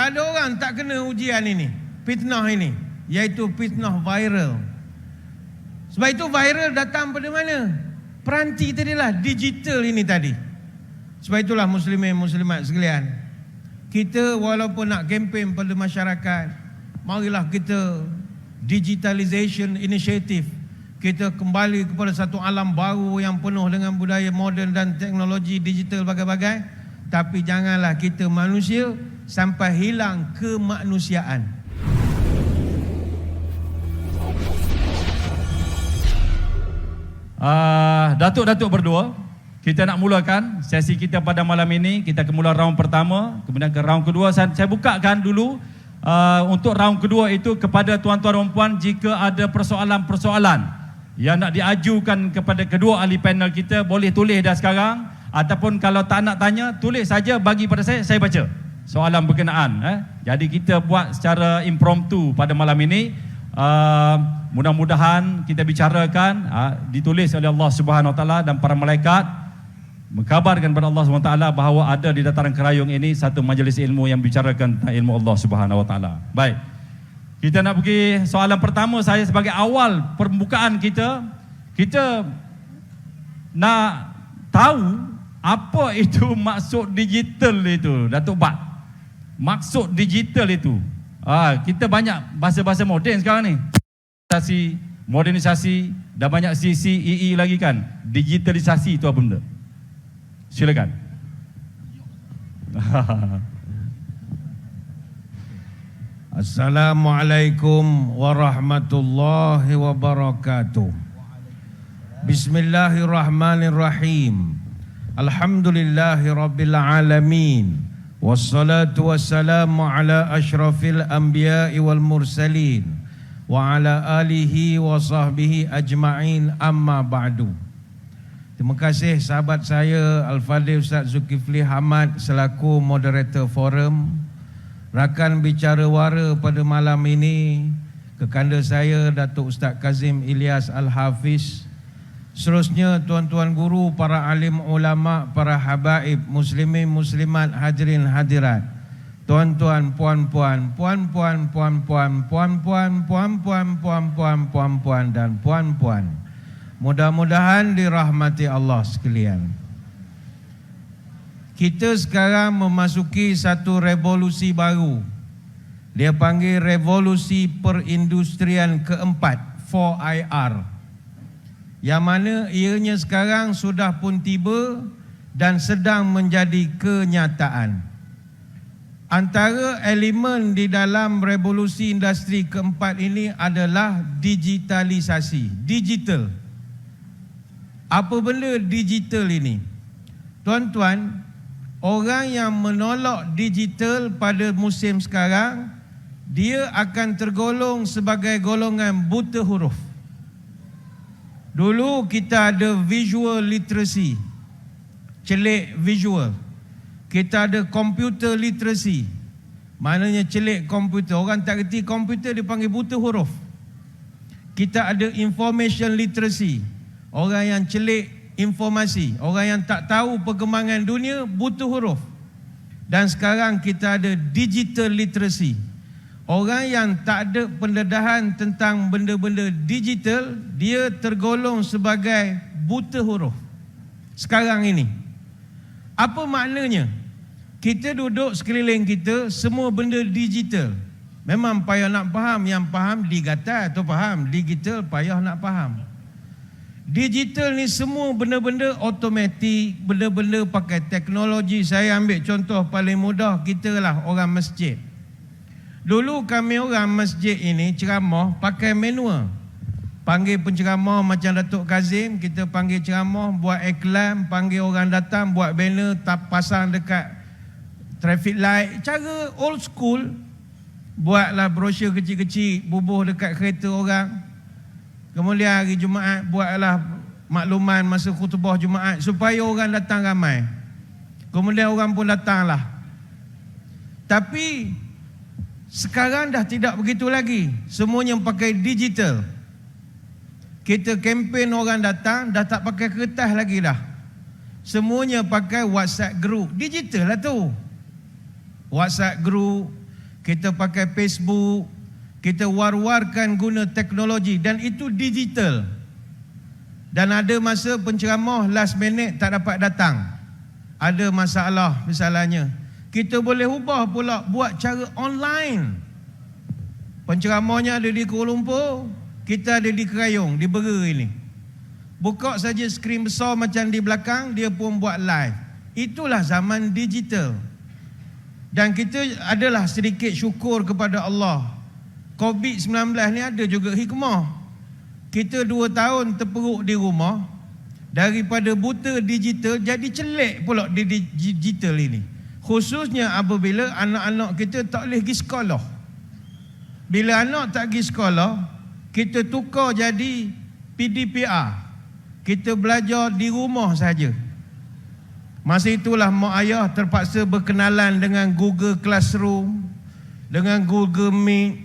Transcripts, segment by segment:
Tak ada orang tak kena ujian ini, fitnah ini, iaitu fitnah viral. Sebab itu viral datang pada mana? Peranti tadilah, digital ini tadi. Sebab itulah muslimin muslimat sekalian, kita walaupun nak kempen pada masyarakat, marilah kita digitalization initiative. Kita kembali kepada satu alam baru yang penuh dengan budaya moden dan teknologi digital bagai-bagai. Tapi janganlah kita manusia sampai hilang kemanusiaan. Datuk-datuk berdua, kita nak mulakan sesi kita pada malam ini. Kita akan mula round pertama, kemudian ke round kedua. Saya bukakan dulu untuk round kedua itu kepada tuan-tuan dan puan, jika ada persoalan-persoalan yang nak diajukan kepada kedua ahli panel kita, boleh tulis dah sekarang. Ataupun kalau tak nak tanya, tulis saja bagi pada saya baca soalan berkenaan. Jadi kita buat secara impromptu pada malam ini. Mudah-mudahan kita bicarakan, ditulis oleh Allah Subhanahu Wa Taala dan para malaikat mengkabarkan kepada Allah Subhanahu Wa Taala bahawa ada di dataran kerayung ini satu majlis ilmu yang bicarakan tentang ilmu Allah Subhanahu Wa Taala. Baik, kita nak pergi soalan pertama. Saya sebagai awal permukaan kita nak tahu apa itu maksud digital itu, Datuk Bat. Maksud digital itu, kita banyak bahasa-bahasa moden sekarang ni, modernisasi dan banyak CCEE lagi kan. Digitalisasi itu apa benda? Silakan. Assalamualaikum warahmatullahi wabarakatuh. Bismillahirrahmanirrahim. Alhamdulillahi rabbil alamin. Wassalatu wassalamu ala ashrafil anbiya'i wal mursalin wa ala alihi wa sahbihi ajma'in, amma ba'du. Terima kasih sahabat saya Al-Fadhil Ustaz Zulkifli Hamad selaku moderator forum. Rakan bicara wara pada malam ini, kekanda saya Datuk Ustaz Kazim Ilyas Al-Hafiz. Seterusnya tuan-tuan guru, para alim ulama, para habaib, muslimin muslimat, hadirin hadirat, tuan-tuan, puan-puan, puan-puan, puan-puan, puan-puan, puan-puan, puan-puan, puan-puan dan puan-puan, mudah-mudahan dirahmati Allah sekalian. Kita sekarang memasuki satu revolusi baru. Dia panggil revolusi perindustrian keempat, 4IR. Yang mana ianya sekarang sudah pun tiba dan sedang menjadi kenyataan. Antara elemen di dalam revolusi industri keempat ini adalah digitalisasi, digital. Apa benda digital ini? Tuan-tuan, orang yang menolak digital pada musim sekarang, dia akan tergolong sebagai golongan buta huruf. Dulu kita ada visual literacy, celik visual. Kita ada computer literacy, maknanya celik komputer. Orang tak reti komputer dipanggil buta huruf. Kita ada information literacy, orang yang celik informasi. Orang yang tak tahu perkembangan dunia, buta huruf. Dan sekarang kita ada digital literacy, orang yang tak ada pendedahan tentang benda-benda digital, dia tergolong sebagai buta huruf. Sekarang ini, apa maknanya? Kita duduk sekeliling kita, semua benda digital. Memang payah nak faham. Yang faham digital atau faham digital, payah nak faham. Digital ni semua benda-benda automatik, benda-benda pakai teknologi. Saya ambil contoh paling mudah, kita lah orang masjid. Dulu kami orang masjid ini ceramah pakai manual. Panggil penceramah macam Datuk Kazim, kita panggil ceramah, buat iklan, panggil orang datang, buat banner, pasang dekat traffic light. Cara old school, buatlah brosur kecil-kecil, bubuh dekat kereta orang. Kemudian hari Jumaat, buatlah makluman masa khutbah Jumaat supaya orang datang ramai. Kemudian orang pun datanglah. Tapi sekarang dah tidak begitu lagi. Semuanya pakai digital. Kita kempen orang datang, dah tak pakai kertas lagi dah. Semuanya pakai WhatsApp group. Digital lah tu. WhatsApp group, kita pakai Facebook, kita war-warkan guna teknologi dan itu digital. Dan ada masa penceramah last minute tak dapat datang. Ada masalah misalnya. Kita boleh ubah pula buat cara online. Penceramahnya ada di Kuala Lumpur, kita ada di Kerayong, di Bera ini. Buka saja skrin besar macam di belakang, dia pun buat live. Itulah zaman digital. Dan kita adalah sedikit syukur kepada Allah. COVID-19 ni ada juga hikmah. Kita 2 tahun terperuk di rumah, daripada buta digital jadi celik pula di digital ini. Khususnya apabila anak-anak kita tak boleh pergi sekolah. Bila anak tak pergi sekolah, kita tukar jadi PDPR. Kita belajar di rumah saja. Masa itulah mak ayah terpaksa berkenalan dengan Google Classroom, dengan Google Meet,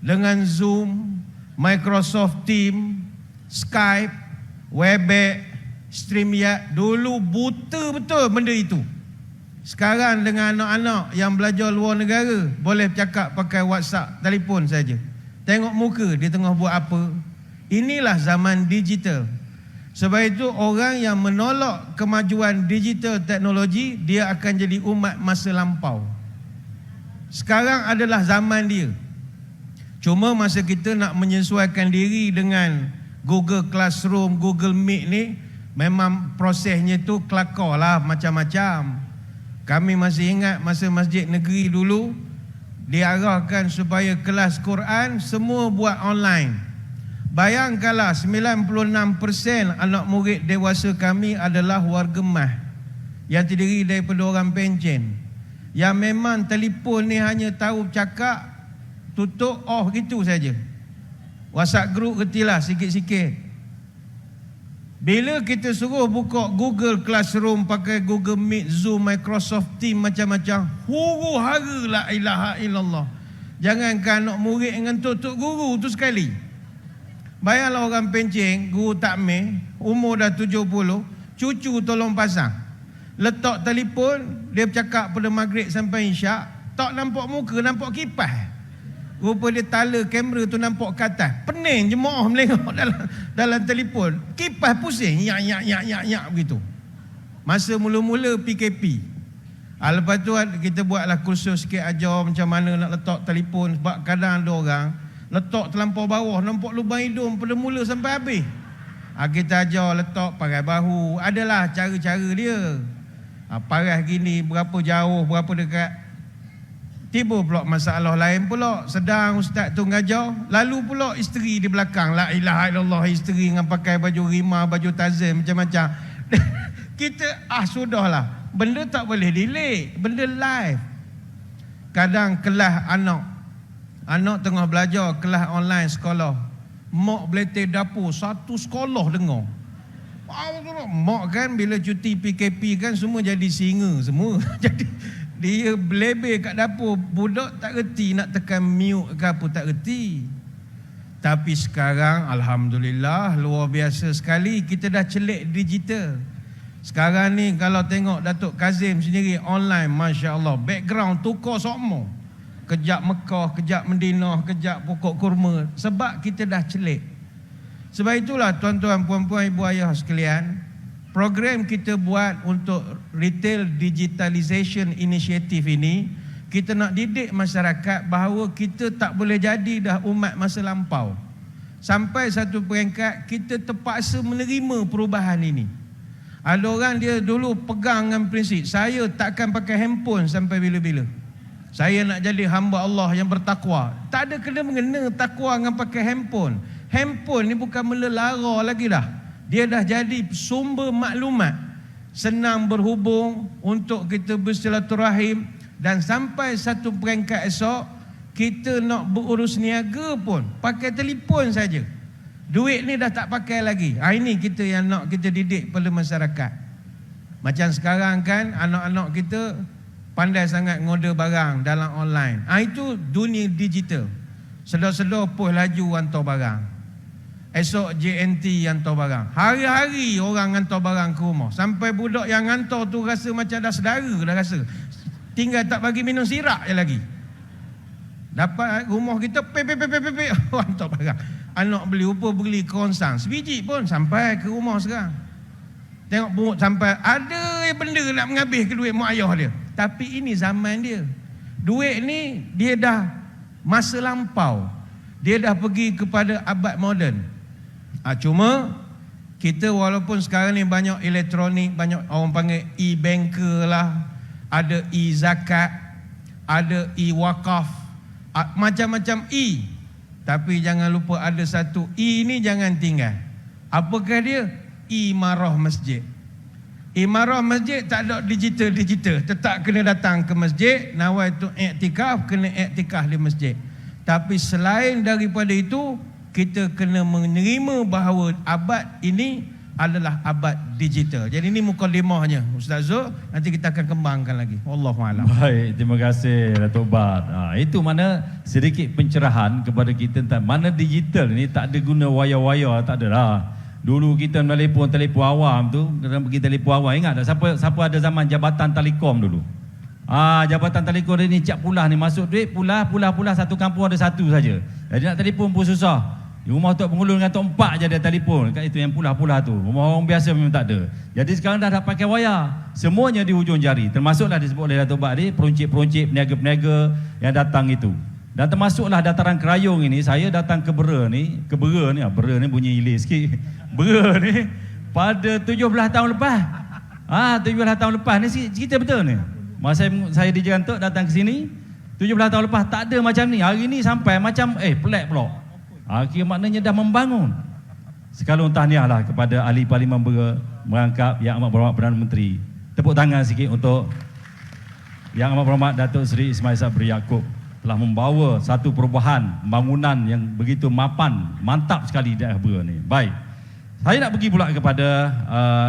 dengan Zoom, Microsoft Teams, Skype, Webex, StreamYard. Dulu buta betul benda itu. Sekarang dengan anak-anak yang belajar luar negara, boleh bercakap pakai WhatsApp, telefon saja. Tengok muka dia tengah buat apa. Inilah zaman digital. Sebab itu orang yang menolak kemajuan digital teknologi, dia akan jadi umat masa lampau. Sekarang adalah zaman dia. Cuma masa kita nak menyesuaikan diri dengan Google Classroom, Google Meet ni, memang prosesnya tu kelakar lah macam-macam. Kami masih ingat masa masjid negeri dulu, diarahkan supaya kelas Quran semua buat online. Bayangkanlah 96% anak murid dewasa kami adalah warga Mah yang terdiri daripada orang Pencen, yang memang telefon ni hanya tahu cakap, tutup, off gitu saja. WhatsApp group kertilah sikit-sikit. Bila kita suruh buka Google Classroom, pakai Google Meet, Zoom, Microsoft Teams, macam-macam, huru-hara la ilaha illallah. Jangankan anak murid dengan tok guru tu sekali. Bayanglah orang Pencen, guru takmir, umur dah 70, cucu tolong pasang. Letak telefon, dia bercakap pada maghrib sampai isyak, tak nampak muka, nampak kipas. Rupa dia tala kamera tu nampak ke atas. Pening jemaah melengok dalam telefon. Kipas pusing, yak begitu. Masa mula-mula PKP. Lepas tu kita buatlah kursus sikit ajar macam mana nak letak telefon. Sebab kadang ada orang letak terlampau bawah, nampak lubang hidung pada mula sampai habis. Kita ajar letak parai bahu. Adalah cara-cara dia. Paras gini, berapa jauh, berapa dekat. Tiba pula masalah lain pula. Sedang ustaz tu ngajar, lalu pula isteri di belakang. La ilaha illallah, isteri dengan pakai baju rima, baju tazim, macam-macam. Kita, sudahlah. Benda tak boleh delay, benda live. Kadang kelas anak tengah belajar kelas online sekolah, mak beletih dapur, satu sekolah dengar. Mak kan bila cuti PKP kan semua jadi singa semua. Jadi dia belebeh kat dapur. Budak tak reti nak tekan mute ke apa, tak reti. Tapi sekarang alhamdulillah luar biasa sekali, kita dah celik digital. Sekarang ni kalau tengok Datuk Kazim sendiri online, Masya Allah, background tukar semua. Kejap Mekah, kejap Madinah, kejap pokok kurma. Sebab kita dah celik. Sebab itulah tuan-tuan, puan-puan, ibu ayah sekalian, program kita buat untuk Retail Digitalization Initiative ini, kita nak didik masyarakat bahawa kita tak boleh jadi dah umat masa lampau. Sampai satu peringkat kita terpaksa menerima perubahan ini. Ada orang dia dulu pegang dengan prinsip, saya takkan pakai handphone sampai bila-bila. Saya nak jadi hamba Allah yang bertakwa. Tak ada kena-mengena takwa dengan pakai handphone. Handphone ni bukan melelara lagi dah. Dia dah jadi sumber maklumat. Senang berhubung untuk kita bersilaturahim. Dan sampai satu peringkat esok, kita nak berurus niaga pun pakai telefon saja. Duit ni dah tak pakai lagi. Ini kita yang nak kita didik pada masyarakat. Macam sekarang kan, anak-anak kita pandai sangat ngorder barang dalam online. Itu dunia digital. Sedar-sedar post laju hantar barang. Esok JNT hantar barang. Hari-hari orang hantar barang ke rumah. Sampai budak yang hantar tu rasa macam dah saudara dah rasa. Tinggal tak bagi minum sirak je lagi. Dapat rumah kita hantar barang. Anak beli apa, beli kerongsang sebiji pun sampai ke rumah sekarang. Tengok buruk sampai ada benda nak menghabis ke duit mak ayah dia. Tapi ini zaman dia. Duit ni dia dah masa lampau. Dia dah pergi kepada abad moden. Cuma kita walaupun sekarang ni banyak elektronik, banyak orang panggil e-banker lah, ada e-zakat, ada e-wakaf, macam-macam e. Tapi jangan lupa ada satu e ni jangan tinggal. Apakah dia? Imarah masjid. Imarah masjid tak ada digital. Tetap kena datang ke masjid. Nawai tu iktikaf, kena iktikaf di masjid. Tapi selain daripada itu, kita kena menerima bahawa abad ini adalah abad digital. Jadi ini mukadimahnya Ustaz Zul. Nanti kita akan kembangkan lagi. Wallahualam. Baik, terima kasih Datuk Bat. Itu mana sedikit pencerahan kepada kita tentang mana digital ni tak ada guna waya-waya, tak ada lah. Dulu kita telefon awam tu, kita pergi telefon awam. Ingat tak siapa ada zaman Jabatan Telekom dulu? Jabatan Telekom ni cap pulah ni, masuk duit pulah satu kampung ada satu saja. Jadi nak telefon pun susah. Di rumah Tok Pengulu dengan Tok Empak je ada telefon. Kat itu yang pulah tu. Rumah orang biasa memang tak ada. Jadi sekarang dah pakai wayar. Semuanya di hujung jari. Termasuklah disebut oleh Datuk Bat ni peruncit-peruncit, peniaga-peniaga yang datang itu. Dan termasuklah dataran Kerayong ini. Saya datang ke Bera ni. Bera ni bunyi ilis sikit. Bera ni pada 17 tahun lepas. 17 tahun lepas ni cerita betul ni. Masa saya di Jerantuk datang ke sini 17 tahun lepas tak ada macam ni. Hari ni sampai macam pelik pula. Akhir maknanya dah membangun. Sekalung tahniah lah kepada ahli Parlimen Bera merangkap Yang Amat Berhormat Perdana Menteri. Tepuk tangan sikit untuk Yang Amat Berhormat Datuk Seri Ismail Sabri Yaakob telah membawa satu perubahan bangunan yang begitu mapan, mantap sekali di daerah Bera ni. Baik. Saya nak pergi pula kepada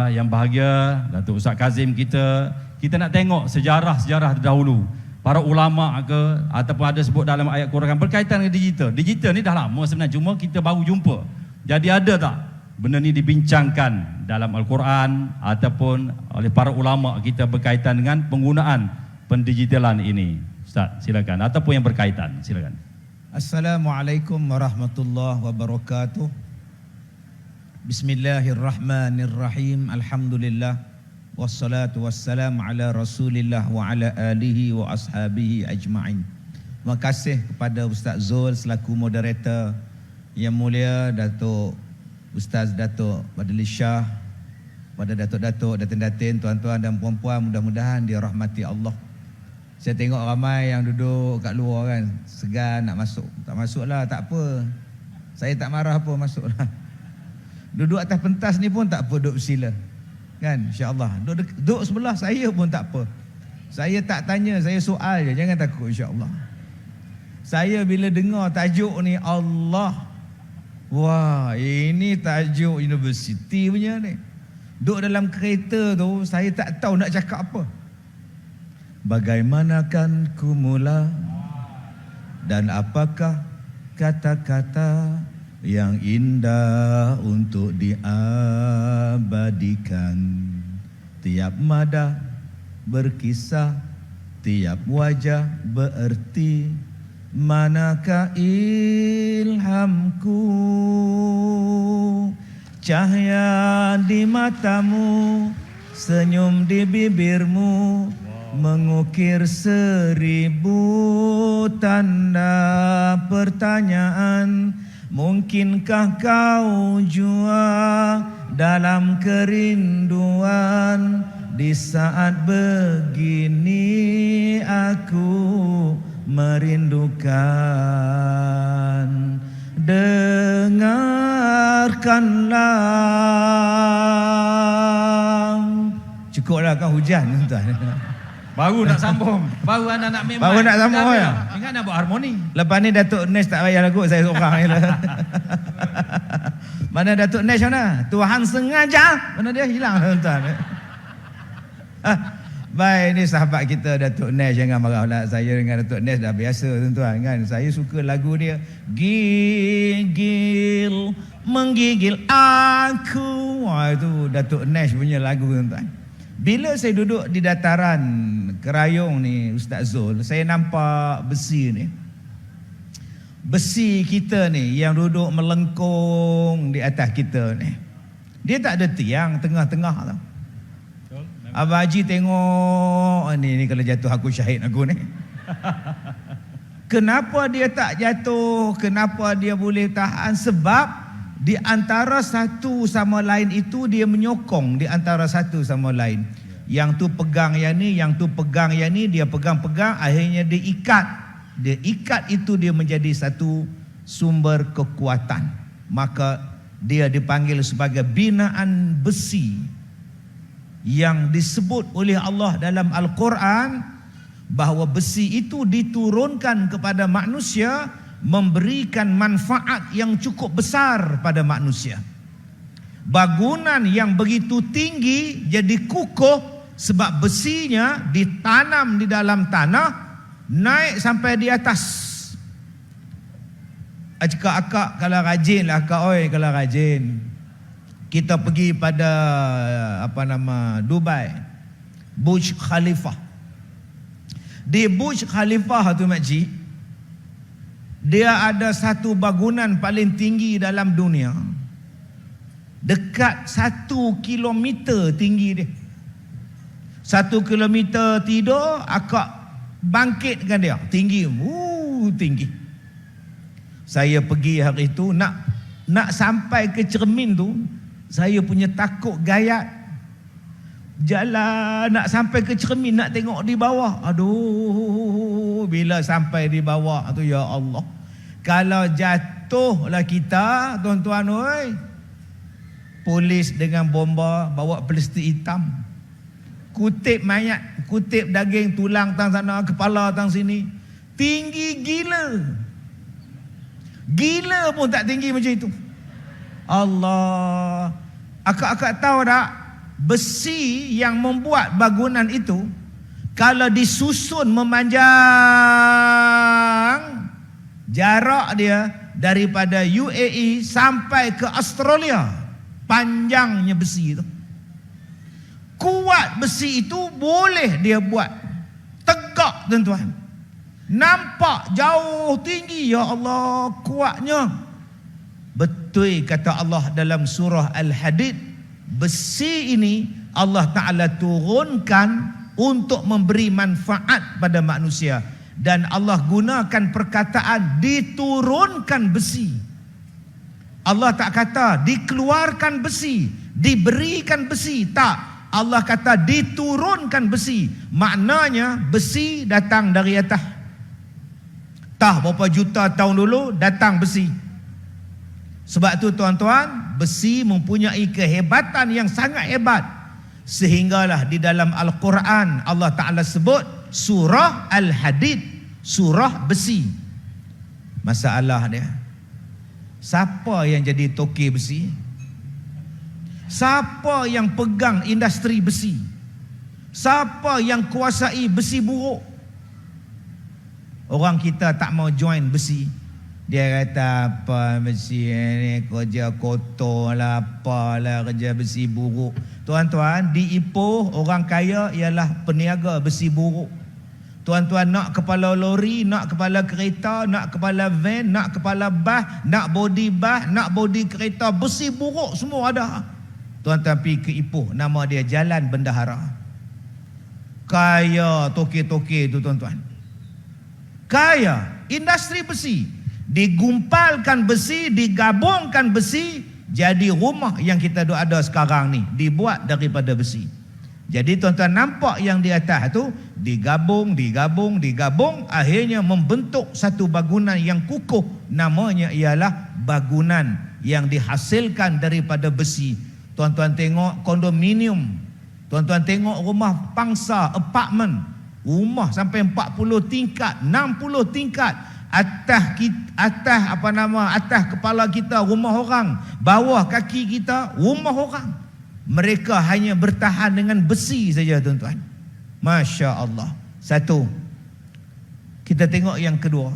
yang bahagia Datuk Ustaz Kazim kita. Kita nak tengok sejarah-sejarah terdahulu. Para ulama ke ataupun ada sebut dalam ayat Quran berkaitan dengan digital. Digital ni dah lama sebenarnya, cuma kita baru jumpa. Jadi ada tak benda ni dibincangkan dalam Al-Quran ataupun oleh para ulama kita berkaitan dengan penggunaan pendigitalan ini? Ustaz, silakan. Ataupun yang berkaitan, silakan. Assalamualaikum warahmatullahi wabarakatuh. Bismillahirrahmanirrahim. Alhamdulillah. Wassalatu wassalamu ala Rasulillah wa ala alihi wa ashabihi ajma'in. Terima kasih kepada Ustaz Zul selaku moderator, Yang Mulia Ustaz Datuk Badli Shah, pada datuk-datuk, datin-datin, tuan-tuan dan puan-puan, mudah-mudahan dirahmati Allah. Saya tengok ramai yang duduk kat luar kan, segan nak masuk. Tak masuklah, tak apa. Saya tak marah apa, masuklah. Duduk atas pentas ni pun tak apa, duduk bersila. Kan, insya-Allah. Duduk sebelah saya pun tak apa. Saya tak tanya, saya soal je, jangan takut insya-Allah. Saya bila dengar tajuk ni Allah, wah, ini tajuk universiti punya ni. Duduk dalam kereta tu, saya tak tahu nak cakap apa. Bagaimanakan ku mula dan apakah kata-kata yang indah untuk diabadikan. Tiap mada berkisah, tiap wajah bererti. Manakah ilhamku? Cahaya di matamu, senyum di bibirmu, mengukir 1000 tanda pertanyaan. Mungkinkah kau jua dalam kerinduan? Di saat begini aku merindukan. Dengarkanlah. Cukuplah kan hujan tuan. Baru nak sambung. Baru anak nak main. Baru nak sambung ya. Ingat nak buat harmoni. Lepas ni Datuk Nesh tak payah lagu, saya seorang je lah. Mana Datuk Nesh mana? Tuhan sengaja. Mana dia hilang tuan. Baik, ni sahabat kita Datuk Nesh, jangan marahlah. Saya dengan Datuk Nesh dah biasa tuan-tuan kan. Saya suka lagu dia. Gigil menggigil aku. Wah, itu Datuk Nesh punya lagu tuan-tuan. Bila saya duduk di dataran Kerayong ni Ustaz Zul, saya nampak besi ni. besi kita ni yang duduk melengkung di atas kita ni, dia tak ada tiang tengah-tengah tau. Abang Haji tengok ni kalau jatuh aku syahid aku ni. Kenapa dia tak jatuh? Kenapa dia boleh tahan? Sebab di antara satu sama lain itu dia menyokong di antara satu sama lain. Yang tu pegang yang ni, yang tu pegang yang ni, dia pegang-pegang, akhirnya dia ikat. Dia ikat itu dia menjadi satu sumber kekuatan. Maka dia dipanggil sebagai binaan besi, yang disebut oleh Allah dalam Al-Quran bahawa besi itu diturunkan kepada manusia, memberikan manfaat yang cukup besar pada manusia. Bangunan yang begitu tinggi jadi kukuh sebab besinya ditanam di dalam tanah, naik sampai di atas. Akak kalau rajin lah, akak oi kalau rajin, kita pergi pada Dubai, Burj Khalifa. Di Burj Khalifa tu makcik, dia ada satu bangunan paling tinggi dalam dunia, dekat 1 kilometer tinggi dia. 1 kilometer tidur, akak bangkitkan dia, tinggi, tinggi. Saya pergi hari itu, nak sampai ke cermin tu, saya punya takut gayat. Jalan nak sampai ke cermin, nak tengok di bawah. Aduh, bila sampai di bawah tu, ya Allah, kalau jatuhlah kita, tuan-tuan oi, polis dengan bomba bawa plastik hitam, kutip mayat, kutip daging, tulang tang sana, kepala tang sini. Tinggi gila. Gila pun tak tinggi macam itu. Allah. Akak-akak tahu tak, besi yang membuat bangunan itu kalau disusun memanjang, jarak dia daripada UAE sampai ke Australia, panjangnya besi itu. Kuat besi itu boleh dia buat tegak, tuan-tuan. Nampak jauh tinggi, ya Allah, kuatnya. Betul kata Allah dalam surah Al-Hadid, besi ini Allah Ta'ala turunkan untuk memberi manfaat pada manusia. Dan Allah gunakan perkataan diturunkan besi. Allah tak kata dikeluarkan besi, diberikan besi, tak. Allah kata diturunkan besi. Maknanya besi datang dari atas. Tak berapa juta tahun dulu datang besi. Sebab tu tuan-tuan, besi mempunyai kehebatan yang sangat hebat, sehinggalah di dalam Al-Quran Allah Ta'ala sebut surah Al-Hadid, surah besi. Masalah dia, siapa yang jadi toke besi? Siapa yang pegang industri besi? Siapa yang kuasai besi buruk? Orang kita tak mau join besi. Dia kata apa besi ni kerja kotor lah, apalah kerja besi buruk. Tuan-tuan, di Ipoh orang kaya ialah peniaga besi buruk. Tuan-tuan nak kepala lori, nak kepala kereta, nak kepala van, nak kepala bas, nak body bas, nak body kereta, besi buruk semua ada. Tuan-tuan pergi ke Ipoh, nama dia Jalan Bendahara. Kaya toke-toke tu tuan-tuan. Kaya industri besi. Digumpalkan besi, digabungkan besi, jadi rumah yang kita ada sekarang ni dibuat daripada besi. Jadi tuan-tuan nampak yang di atas tu digabung, akhirnya membentuk satu bangunan yang kukuh. Namanya ialah bangunan yang dihasilkan daripada besi. Tuan-tuan tengok kondominium, tuan-tuan tengok rumah pangsa, apartmen, rumah sampai 40 tingkat, 60 tingkat. Atas kepala kita rumah orang, bawah kaki kita rumah orang. Mereka hanya bertahan dengan besi saja, tuan-tuan. Masya Allah. Satu. Kita tengok yang kedua.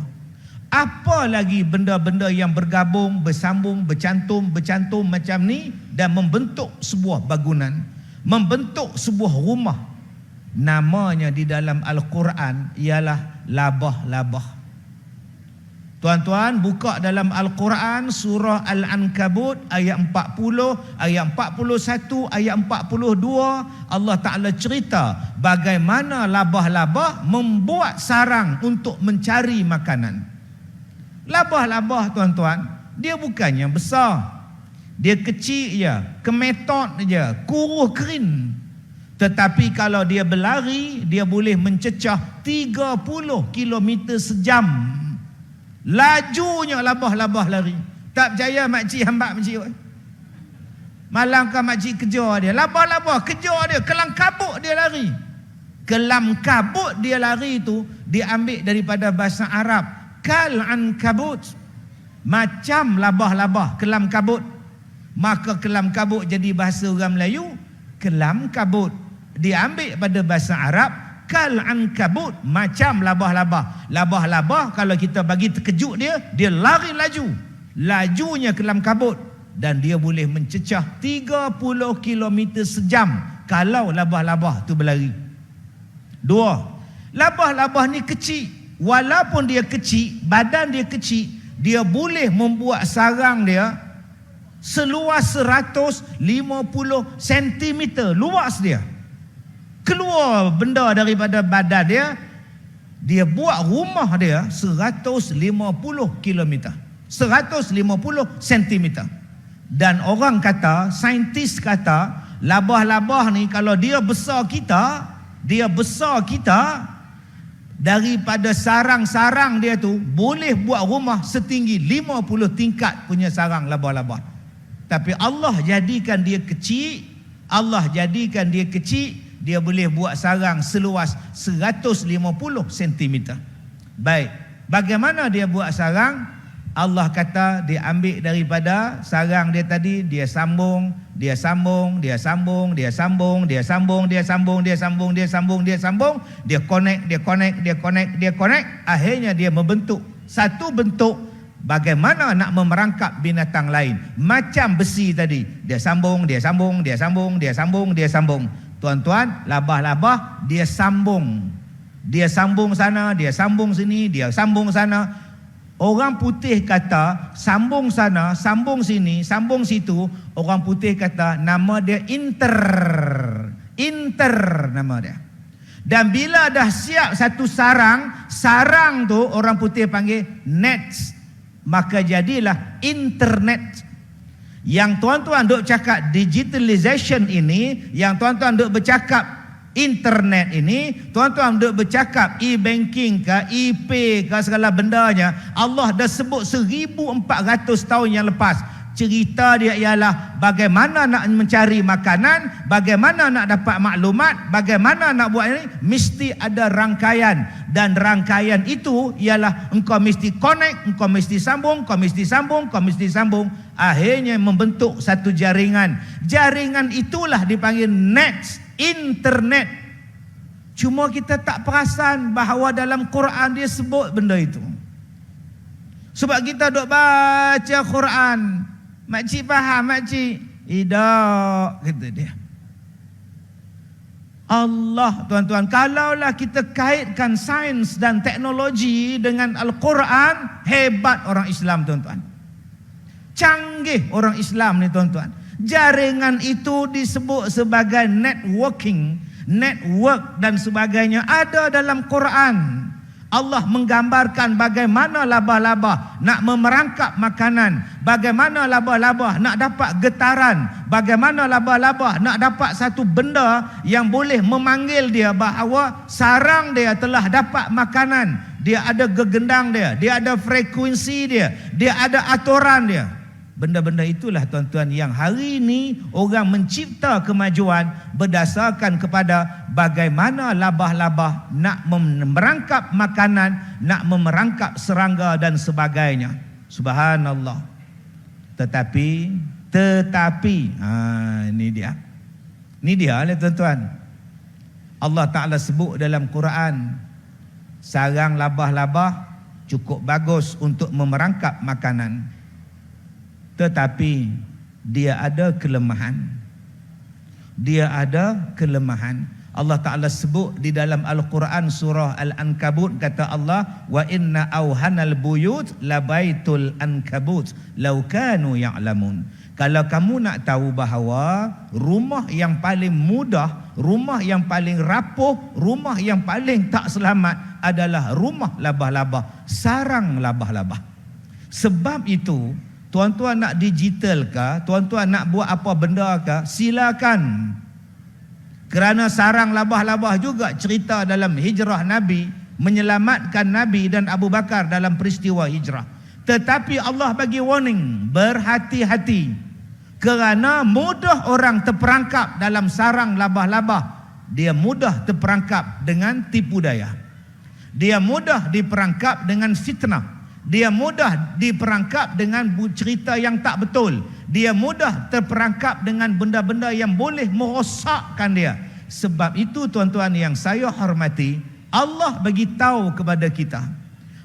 Apa lagi benda-benda yang bergabung, bersambung, bercantum macam ni dan membentuk sebuah bangunan, membentuk sebuah rumah. Namanya di dalam Al-Quran ialah labah-labah. Tuan-tuan buka dalam Al-Quran surah Al-Ankabut ayat 40, ayat 41, ayat 42, Allah Ta'ala cerita bagaimana labah-labah membuat sarang untuk mencari makanan. Labah-labah tuan-tuan, dia bukannya besar, dia kecil je, kemetot je, kuruh kering. Tetapi kalau dia berlari, dia boleh mencecah 30 km sejam. Lajunya labah-labah lari. Tak percaya makcik hambak makcik. Malangkah makcik kejar dia. Labah-labah kejar dia. Kelam kabut dia lari. Kelam kabut dia lari tu diambil daripada bahasa Arab. Kal ankabut. Macam labah-labah. Kelam kabut. Maka kelam kabut jadi bahasa orang Melayu. Kelam kabut. Diambil pada bahasa Arab. Kal ankabut, macam labah-labah. Labah-labah kalau kita bagi terkejut dia lari laju. Lajunya kelam kabut. Dan dia boleh mencecah 30 km sejam kalau labah-labah tu berlari. 2. Labah-labah ni kecil. Walaupun dia kecil, badan dia kecil, dia boleh membuat sarang dia seluas 150 cm luas dia. Keluar benda daripada badan dia, dia buat rumah dia 150 km, 150 cm. Dan orang kata, saintis kata, labah-labah ni kalau dia besar kita, daripada sarang-sarang dia tu boleh buat rumah setinggi 50 tingkat punya sarang labah-labah. Tapi Allah jadikan dia kecil, dia boleh buat sarang seluas 150 cm. Baik, bagaimana dia buat sarang? Allah kata dia ambil daripada sarang dia tadi, dia sambung, dia connect, akhirnya dia membentuk satu bentuk. Bagaimana nak memerangkap binatang lain macam besi tadi, dia sambung. Tuan-tuan, labah-labah dia sambung sana, dia sambung sini, dia sambung sana. Orang putih kata sambung sana, sambung sini, sambung situ. Orang putih kata nama dia inter nama dia. Dan bila dah siap satu sarang tu orang putih panggil nets, maka jadilah internet. Yang tuan-tuan duk cakap digitalization ini, yang tuan-tuan duk bercakap internet ini, tuan-tuan duk bercakap e-banking ke, e-pay ke, segala bendanya, Allah dah sebut 1400 tahun yang lepas. Cerita dia ialah bagaimana nak mencari makanan, bagaimana nak dapat maklumat, bagaimana nak buat ini, mesti ada rangkaian. Dan rangkaian itu ialah engkau mesti connect, engkau mesti sambung, kau mesti sambung. Akhirnya membentuk satu jaringan. Jaringan itulah dipanggil net, internet. Cuma kita tak perasan bahawa dalam Quran dia sebut benda itu. Sebab kita duk baca Quran, makcik faham, makcik tidak, kata dia. Allah, tuan-tuan, kalaulah kita kaitkan sains dan teknologi dengan Al-Quran, hebat orang Islam, tuan-tuan. Canggih orang Islam ni, tuan-tuan. Jaringan itu disebut sebagai network dan sebagainya ada dalam Quran. Allah menggambarkan bagaimana labah-labah nak memerangkap makanan, bagaimana labah-labah nak dapat getaran, bagaimana labah-labah nak dapat satu benda yang boleh memanggil dia bahawa sarang dia telah dapat makanan. Dia ada gegendang dia ada frekuensi dia ada aturan dia. Benda-benda itulah, tuan-tuan, yang hari ini orang mencipta kemajuan berdasarkan kepada bagaimana labah-labah nak merangkap makanan, nak memerangkap serangga dan sebagainya. Subhanallah. Tetapi ini dia lah, tuan-tuan. Allah Ta'ala sebut dalam Quran, sarang labah-labah cukup bagus untuk memerangkap makanan. Tetapi dia ada kelemahan. Allah Ta'ala sebut di dalam Al-Quran surah Al-Ankabut, kata Allah, wa inna awhanal buyut labaitul ankabut law kanu ya'lamun. Kalau kamu nak tahu bahawa rumah yang paling mudah, rumah yang paling rapuh, rumah yang paling tak selamat adalah rumah labah-labah, sarang labah-labah. Sebab itu, tuan-tuan nak digital ke, tuan-tuan nak buat apa benda ke, silakan. Kerana sarang labah-labah juga cerita dalam hijrah Nabi, menyelamatkan Nabi dan Abu Bakar dalam peristiwa hijrah. Tetapi Allah bagi warning, berhati-hati, kerana mudah orang terperangkap dalam sarang labah-labah. Dia mudah terperangkap dengan tipu daya. Dia mudah diperangkap dengan fitnah. Dia mudah diperangkap dengan cerita yang tak betul. Dia mudah terperangkap dengan benda-benda yang boleh merosakkan dia. Sebab itu tuan-tuan yang saya hormati, Allah bagi tahu kepada kita,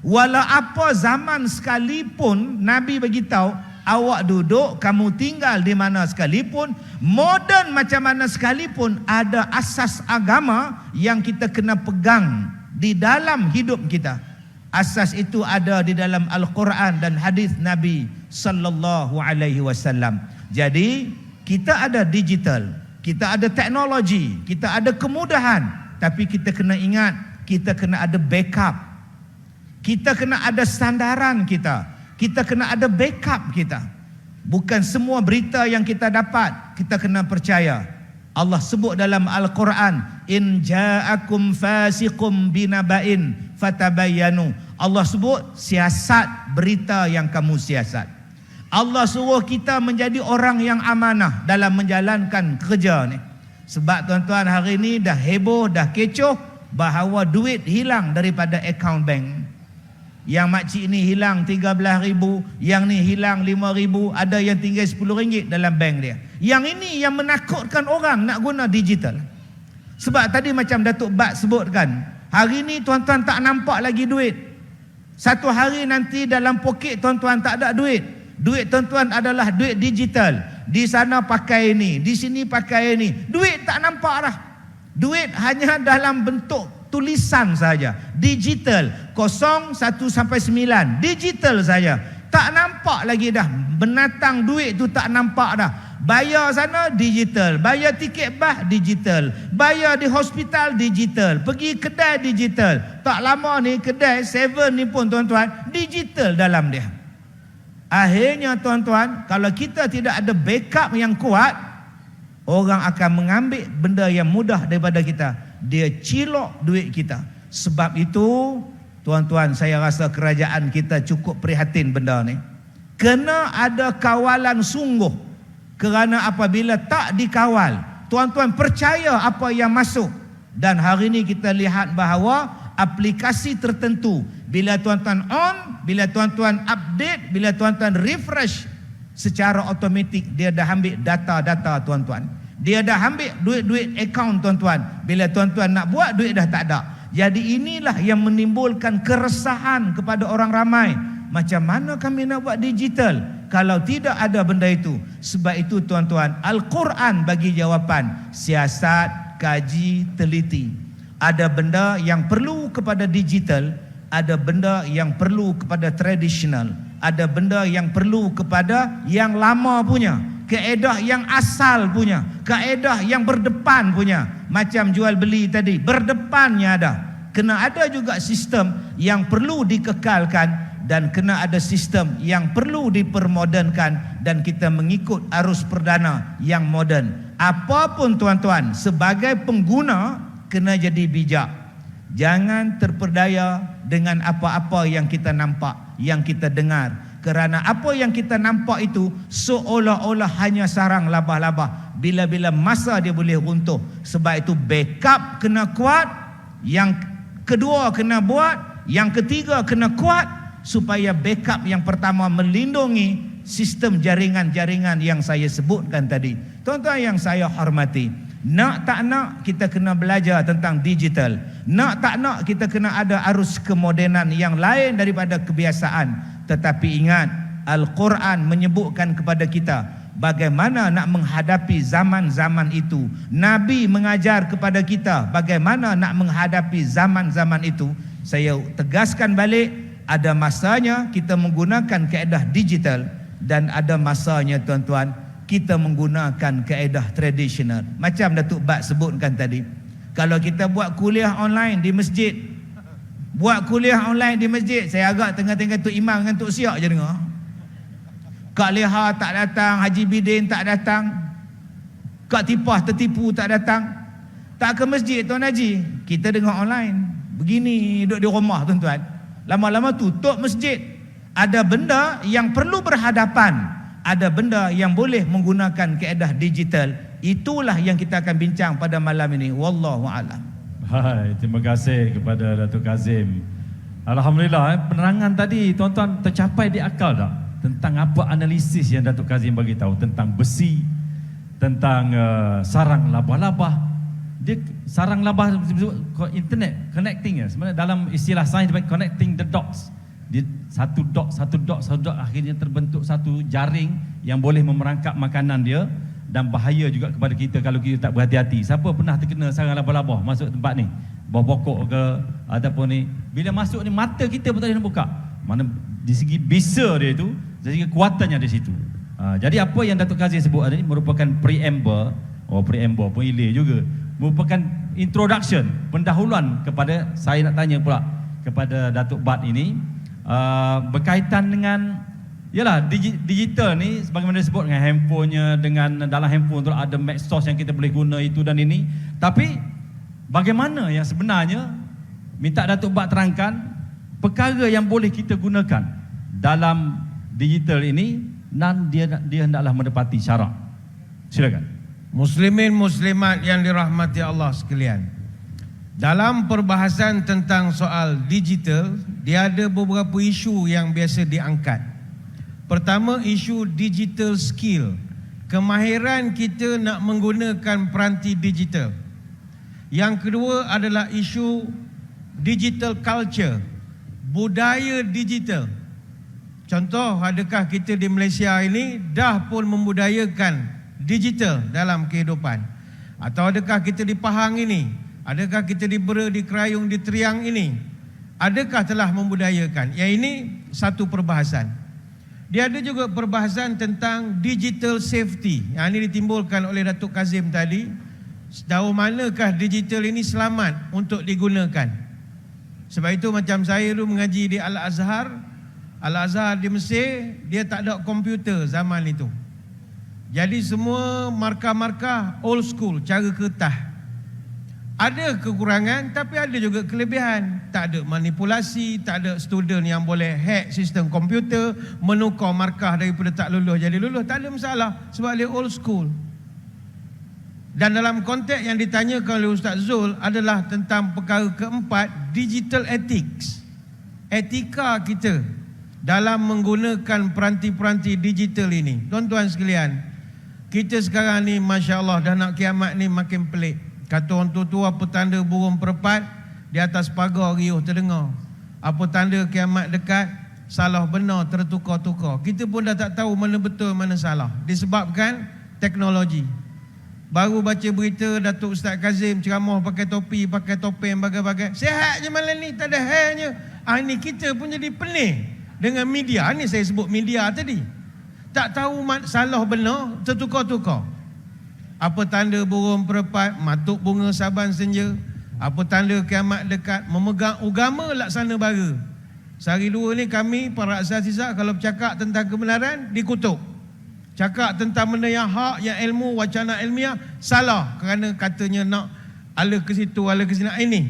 walau apa zaman sekalipun Nabi bagi tahu, awak duduk, kamu tinggal di mana sekalipun, moden macam mana sekalipun, ada asas agama yang kita kena pegang di dalam hidup kita. Asas itu ada di dalam Al-Quran dan hadis Nabi sallallahu alaihi wasallam. Jadi kita ada digital, kita ada teknologi, kita ada kemudahan, tapi kita kena ingat, kita kena ada backup. Kita kena ada sandaran kita. Kita kena ada backup kita. Bukan semua berita yang kita dapat kita kena percaya. Allah sebut dalam Al-Quran, in ja'akum fasiqum binaba'in fatabayyanu. Allah sebut siasat berita yang kamu siasat. Allah suruh kita menjadi orang yang amanah dalam menjalankan kerja ni. Sebab tuan-tuan hari ni dah heboh, dah kecoh bahawa duit hilang daripada akaun bank. Yang makcik ni hilang 13,000, yang ni hilang 5,000, ada yang tinggal RM10 dalam bank dia. Yang ini yang menakutkan orang nak guna digital. Sebab tadi macam Datuk Bat sebutkan, hari ni tuan-tuan tak nampak lagi duit. Satu hari nanti dalam poket tuan-tuan tak ada duit. Duit tuan-tuan adalah duit digital. Di sana pakai ini, di sini pakai ini. Duit tak nampak dah. Duit hanya dalam bentuk tulisan saja, digital, 0, 1 sampai 9, digital saja. Tak nampak lagi dah binatang duit tu, tak nampak dah. Bayar sana digital, bayar tiket bas digital, bayar di hospital digital, pergi kedai digital. Tak lama ni kedai 7 ni pun tuan-tuan digital dalam dia. Akhirnya tuan-tuan, kalau kita tidak ada backup yang kuat, orang akan mengambil benda yang mudah daripada kita. Dia cilok duit kita. Sebab itu tuan-tuan, saya rasa kerajaan kita cukup prihatin benda ni. Kena ada kawalan sungguh. Kerana apabila tak dikawal, tuan-tuan percaya apa yang masuk. Dan hari ni kita lihat bahawa aplikasi tertentu, bila tuan-tuan on, bila tuan-tuan update, bila tuan-tuan refresh, secara automatik dia dah ambil data-data tuan-tuan. Dia dah ambil duit-duit akaun tuan-tuan. Bila tuan-tuan nak buat, duit dah tak ada. Jadi inilah yang menimbulkan keresahan kepada orang ramai. Macam mana kami nak buat digital kalau tidak ada benda itu? Sebab itu tuan-tuan, Al-Quran bagi jawapan. Siasat, kaji, teliti. Ada benda yang perlu kepada digital, ada benda yang perlu kepada tradisional, ada benda yang perlu kepada yang lama punya, kaedah yang asal punya, kaedah yang berdepan punya. Macam jual beli tadi, berdepannya ada. Kena ada juga sistem yang perlu dikekalkan, dan kena ada sistem yang perlu dipermodernkan, dan kita mengikut arus perdana yang moden. Apapun tuan-tuan, sebagai pengguna kena jadi bijak. Jangan terperdaya dengan apa-apa yang kita nampak, yang kita dengar. Kerana apa yang kita nampak itu seolah-olah hanya sarang labah-labah. Bila-bila masa dia boleh runtuh. Sebab itu backup kena kuat, yang kedua kena buat, yang ketiga kena kuat, supaya backup yang pertama melindungi sistem jaringan-jaringan yang saya sebutkan tadi. Tuan-tuan yang saya hormati, nak tak nak kita kena belajar tentang digital. Nak tak nak kita kena ada arus kemodenan yang lain daripada kebiasaan. Tetapi ingat, Al-Quran menyebutkan kepada kita bagaimana nak menghadapi zaman-zaman itu. Nabi mengajar kepada kita bagaimana nak menghadapi zaman-zaman itu. Saya tegaskan balik, ada masanya kita menggunakan kaedah digital dan ada masanya tuan-tuan kita menggunakan kaedah tradisional. Macam Datuk Bat sebutkan tadi, kalau kita buat kuliah online di masjid, saya agak tengah-tengah Tok Imam dengan Tok Siak je dengar. Kak Leha tak datang, Haji Bidin tak datang, Kak Tipah tertipu tak datang, tak ke masjid Tuan Haji, kita dengar online. Begini duduk di rumah tuan-tuan, lama-lama tutup masjid. Ada benda yang perlu berhadapan, ada benda yang boleh menggunakan kaedah digital. Itulah yang kita akan bincang pada malam ini. Wallahu a'lam. Hai, terima kasih kepada Datuk Kazim. Alhamdulillah, penerangan tadi tuan-tuan tercapai di akal tak? Tentang apa analisis yang Datuk Kazim bagi tahu tentang besi, tentang sarang labah-labah. Dia sarang labah internet connecting ya. Sebenarnya dalam istilah sains dia connecting the dots. Dia satu dot akhirnya terbentuk satu jaring yang boleh memerangkap makanan dia, dan bahaya juga kepada kita kalau kita tak berhati-hati. Siapa pernah terkena sarang labah-labah masuk tempat ni? Bawah pokok ke ataupun ni, bila masuk ni mata kita pun tak boleh nak buka. Mana di segi bisa dia itu, dari segi kuatannya di situ. Jadi apa yang Datuk Kazim sebut tadi merupakan preamble pun ilih juga. Merupakan introduction, pendahuluan kepada, saya nak tanya pula kepada Datuk Bat ini, berkaitan dengan yalah digital ni, sebagaimana disebut dengan handphonenya, dengan dalam handphone tu ada medsos yang kita boleh guna itu dan ini. Tapi bagaimana yang sebenarnya, minta Datuk Bat terangkan perkara yang boleh kita gunakan dalam digital ini dan dia hendaklah menepati syarat. Silakan. Muslimin muslimat yang dirahmati Allah sekalian, dalam perbahasan tentang soal digital, dia ada beberapa isu yang biasa diangkat. Pertama, isu digital skill, kemahiran kita nak menggunakan peranti digital. Yang kedua adalah isu digital culture, budaya digital. Contoh, adakah kita di Malaysia ini dah pun membudayakan digital dalam kehidupan? Atau adakah kita di Pahang ini, adakah kita di Bera, di Kerayung, di Triang ini, adakah telah membudayakan? Yang ini satu perbahasan. Dia ada juga perbahasan tentang digital safety. Yang ini ditimbulkan oleh Datuk Kazim tadi. Sejauh manakah digital ini selamat untuk digunakan? Sebab itu macam saya dulu mengaji di Al-Azhar di Mesir, dia tak ada komputer zaman itu. Jadi semua markah-markah old school, cara kertas. Ada kekurangan tapi ada juga kelebihan. Tak ada manipulasi, tak ada student yang boleh hack sistem komputer, menukar markah daripada tak lulus jadi lulus. Tak ada masalah sebab dia old school. Dan dalam konteks yang ditanyakan oleh Ustaz Zul adalah tentang perkara keempat, digital ethics. Etika kita dalam menggunakan peranti-peranti digital ini. Tuan-tuan sekalian, kita sekarang ni Masya Allah dah nak kiamat ni makin pelik. Kata orang tua-tua, apa tanda burung perpat di atas pagar riuh terdengar. Apa tanda kiamat dekat, salah benar tertukar-tukar. Kita pun dah tak tahu mana betul mana salah, disebabkan teknologi. Baru baca berita Datuk Ustaz Kazim ceramah pakai topi, pakai topeng, bagai-bagai. Sihat je malam ni, tak ada hairnya. Ini kita pun jadi pening dengan media. Ni saya sebut media tadi. Tak tahu salah benar, tertukar-tukar. Apa tanda burung perpat, matuk bunga saban senja. Apa tanda kiamat dekat, memegang agama laksana bara. Sehari dua ni kami para asatizah kalau bercakap tentang kebenaran dikutuk. Cakap tentang benda yang hak, yang ilmu, wacana ilmiah, salah kerana katanya nak ala ke situ, ala ke sini. Ini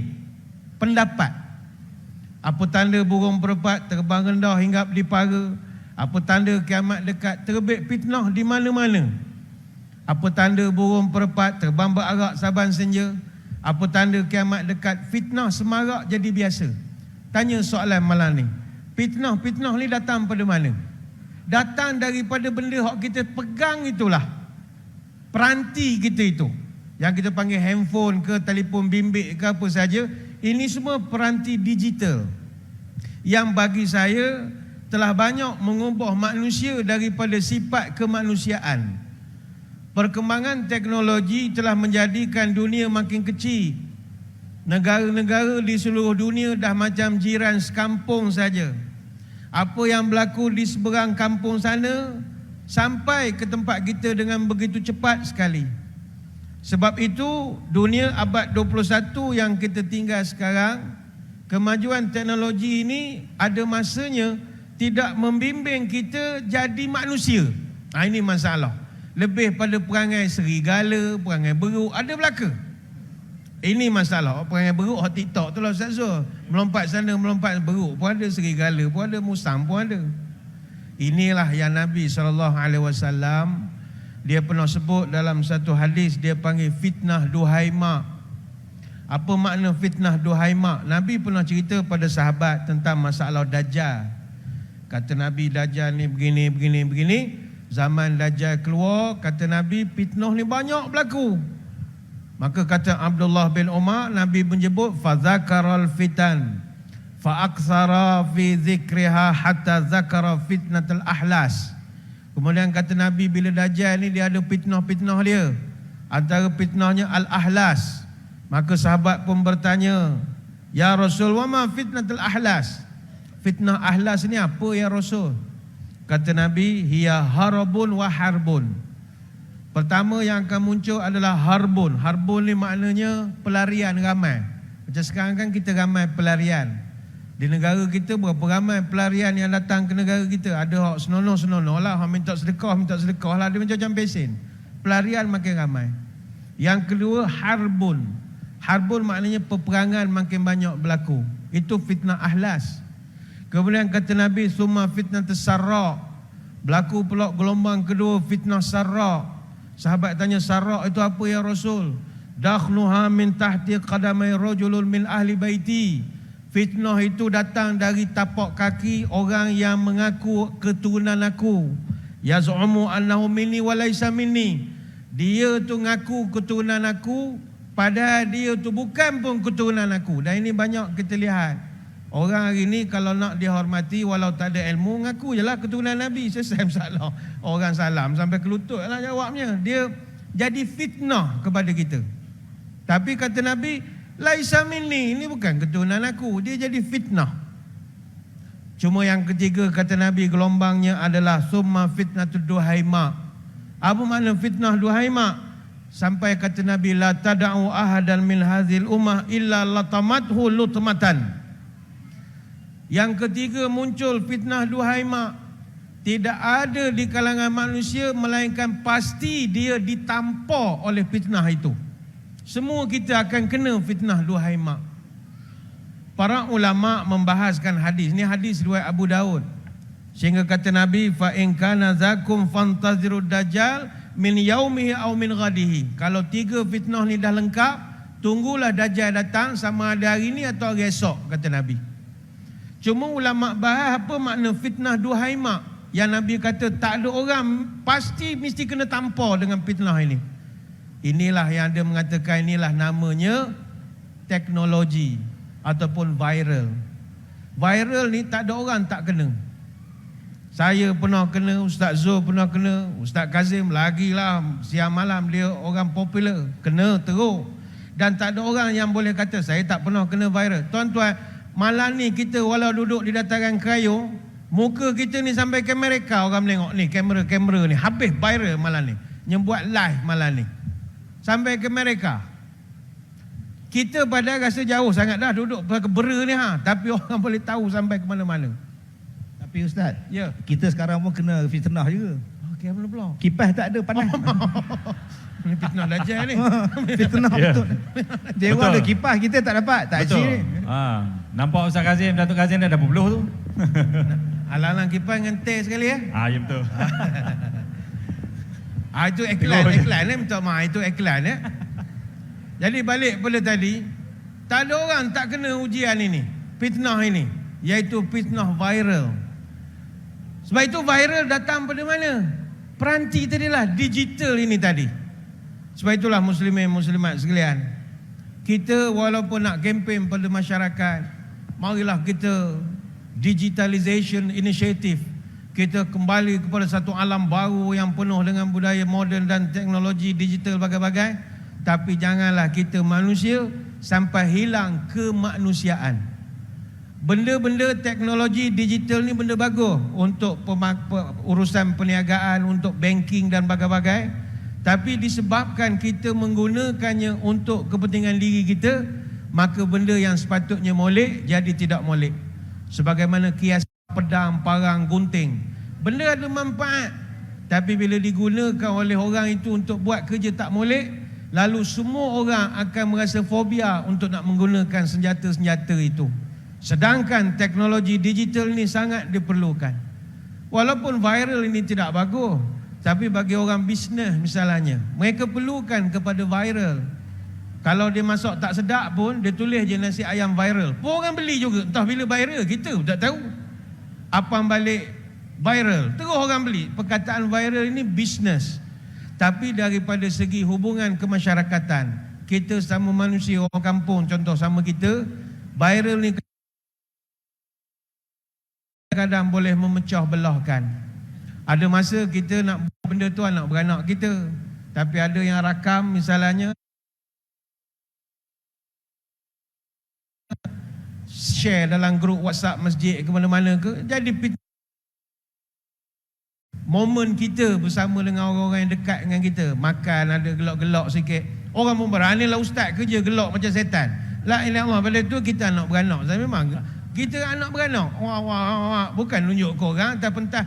pendapat. Apa tanda burung perpat terbang rendah hinggap di para. Apa tanda kiamat dekat, terbit fitnah di mana-mana. Apa tanda burung perpat terbang berarak saban senja. Apa tanda kiamat dekat, fitnah semarak jadi biasa. Tanya soalan malam ni, fitnah ni datang pada mana? Datang daripada benda yang kita pegang itulah. Peranti kita itu, yang kita panggil handphone ke, telefon bimbit ke apa saja. Ini semua peranti digital yang bagi saya telah banyak mengubah manusia daripada sifat kemanusiaan. Perkembangan teknologi telah menjadikan dunia makin kecil. Negara-negara di seluruh dunia dah macam jiran sekampung saja. Apa yang berlaku di seberang kampung sana sampai ke tempat kita dengan begitu cepat sekali. Sebab itu dunia abad 21 yang kita tinggal sekarang, kemajuan teknologi ini ada masanya tidak membimbing kita jadi manusia. Ini masalah. Lebih pada perangai serigala, perangai beruk, ada belaka. Ini masalah. Perangai beruk hot TikTok tu lah Ustaz Zul. Melompat sana, melompat beruk pun ada, serigala pun ada, musang pun ada. Inilah yang Nabi SAW dia pernah sebut dalam satu hadis, dia panggil fitnah duhai mak. Apa makna fitnah duhai mak? Nabi pernah cerita pada sahabat tentang masalah Dajjal. Kata Nabi, Dajjal ni begini. Zaman Dajjal keluar, kata Nabi, fitnah ni banyak berlaku. Maka kata Abdullah bin Umar, Nabi menyebut fazakaral fitan fa'aksara fi zikriha hatta zakara fitnatul ahlas. Kemudian kata Nabi, bila Dajjal ni dia ada fitnah-fitnah dia. Antara fitnahnya al-ahlas. Maka sahabat pun bertanya, ya Rasul, wa ma fitnatul ahlas? Fitnah ahlas ni apa ya Rasul? Kata Nabi, hiya harabun wa harbun. Pertama yang akan muncul adalah harbun. Harbun ni maknanya pelarian ramai. Macam sekarang kan kita ramai pelarian. Di negara kita berapa ramai pelarian yang datang ke negara kita. Ada hak senonoh-senonoh lah, hak minta sedekah lah. Dia macam pesen. Pelarian makin ramai. Yang kedua harbun. Harbun maknanya peperangan makin banyak berlaku. Itu fitnah ahlas. Kemudian kata Nabi, summa fitnah tersarrak. Berlaku pula gelombang kedua, fitnah sarrak. Sahabat tanya, sarrak itu apa ya Rasul? Dakhluha min tahti qadamai rajulun min ahli baiti. Fitnah itu datang dari tapak kaki orang yang mengaku keturunan aku. Yaz'umu annahu minni wa laysa minni. Dia tu ngaku keturunan aku, padahal dia tu bukan pun keturunan aku. Dan ini banyak kita lihat. Orang hari ni kalau nak dihormati walau tak ada ilmu, ngaku je lah keturunan Nabi. Selesai masalah. Orang salam sampai ke lutut lah jawabnya. Dia jadi fitnah kepada kita. Tapi kata Nabi, laisa minni, ini bukan keturunan aku. Dia jadi fitnah. Cuma yang ketiga kata Nabi, gelombangnya adalah summa fitnatud duhaima. Apa makna fitnah duhaima? Sampai kata Nabi, la tada'u ahadan min hazil ummah illa latamathu lutmatan. Yang ketiga muncul fitnah duhaima. Tidak ada di kalangan manusia melainkan pasti dia ditampar oleh fitnah itu. Semua kita akan kena fitnah duhaima. Para ulama membahaskan hadis. Ini hadis riwayat Abu Daud. Sehingga kata Nabi, fa in kana zakum fantazirud dajjal min yaumihi aw min ghadihi. Kalau tiga fitnah ni dah lengkap, tunggulah Dajjal datang sama ada hari ni atau hari esok, kata Nabi. Cuma ulama bahas apa makna fitnah duhaima. Yang Nabi kata tak ada orang pasti mesti kena tampar dengan fitnah ini. Inilah yang dia mengatakan, inilah namanya teknologi ataupun viral. Viral ni tak ada orang tak kena. Saya pernah kena, Ustaz Zul pernah kena, Ustaz Kazim lagilah, siang malam dia orang popular, kena teruk. Dan tak ada orang yang boleh kata saya tak pernah kena viral. Tuan-tuan, malam ni kita walau duduk di dataran Kerayu, muka kita ni sampai ke Amerika orang menengok ni, kamera ni habis viral malam ni. Nyembuat live malam ni sampai ke Amerika. Kita pada rasa jauh sangat dah duduk ke Bera ni tapi orang boleh tahu sampai ke mana-mana. Tapi Ustaz, ya, kita sekarang pun kena fitnah juga. Okey, apa pula? Kipas tak ada panas. Ini fitnah Dajjal ni. Fitnah betul. Dewa Betul. ada kipas, kita tak dapat. Tak Betul. ni. Nampak Ustaz Kazim, Datuk Kazim dah berbeluh tu. Alang-alang kipas dengan teh sekali ya. Ya betul. Itu iklan ni, minta maaf, itu iklan ya. Jadi balik pada tadi, tak ada orang tak kena ujian ini, fitnah ini, iaitu fitnah viral. Sebab itu viral datang pada mana? Peranti tadilah, digital ini tadi. Sebab itulah muslimin muslimat sekalian, kita walaupun nak kempen pada masyarakat, marilah kita digitalization initiative. Kita kembali kepada satu alam baru yang penuh dengan budaya moden dan teknologi digital bagai-bagai. Tapi janganlah kita manusia sampai hilang kemanusiaan. Benda-benda teknologi digital ni benda bagus untuk urusan perniagaan, untuk banking dan bagai-bagai. Tapi disebabkan kita menggunakannya untuk kepentingan diri kita, maka benda yang sepatutnya molek jadi tidak molek. Sebagaimana kias pedang, parang, gunting. Benda ada manfaat, tapi bila digunakan oleh orang itu untuk buat kerja tak molek, lalu semua orang akan merasa fobia untuk nak menggunakan senjata-senjata itu. Sedangkan teknologi digital ni sangat diperlukan. Walaupun viral ini tidak bagus, tapi bagi orang bisnes misalnya, mereka perlukan kepada viral. Kalau dia masuk tak sedap pun, dia tulis je nasi ayam viral, pun orang beli juga. Entah bila viral, kita tak tahu. Apa balik viral, terus orang beli. Perkataan viral ini bisnes. Tapi daripada segi hubungan kemasyarakatan, kita sama manusia orang kampung, contoh sama kita, viral ni kadang boleh memecah belahkan. Ada masa kita nak buat benda tu anak beranak kita, tapi ada yang rakam misalnya, share dalam grup WhatsApp masjid ke mana-mana ke, jadi momen kita bersama dengan orang-orang yang dekat dengan kita, makan ada gelak-gelak sikit, orang pun berani lah ustaz kerja gelak macam setan. La ilaha illallah. Pada tu kita anak beranak. Saya memang kita anak beranak. Wah, bukan tunjuk ke orang tak pentas.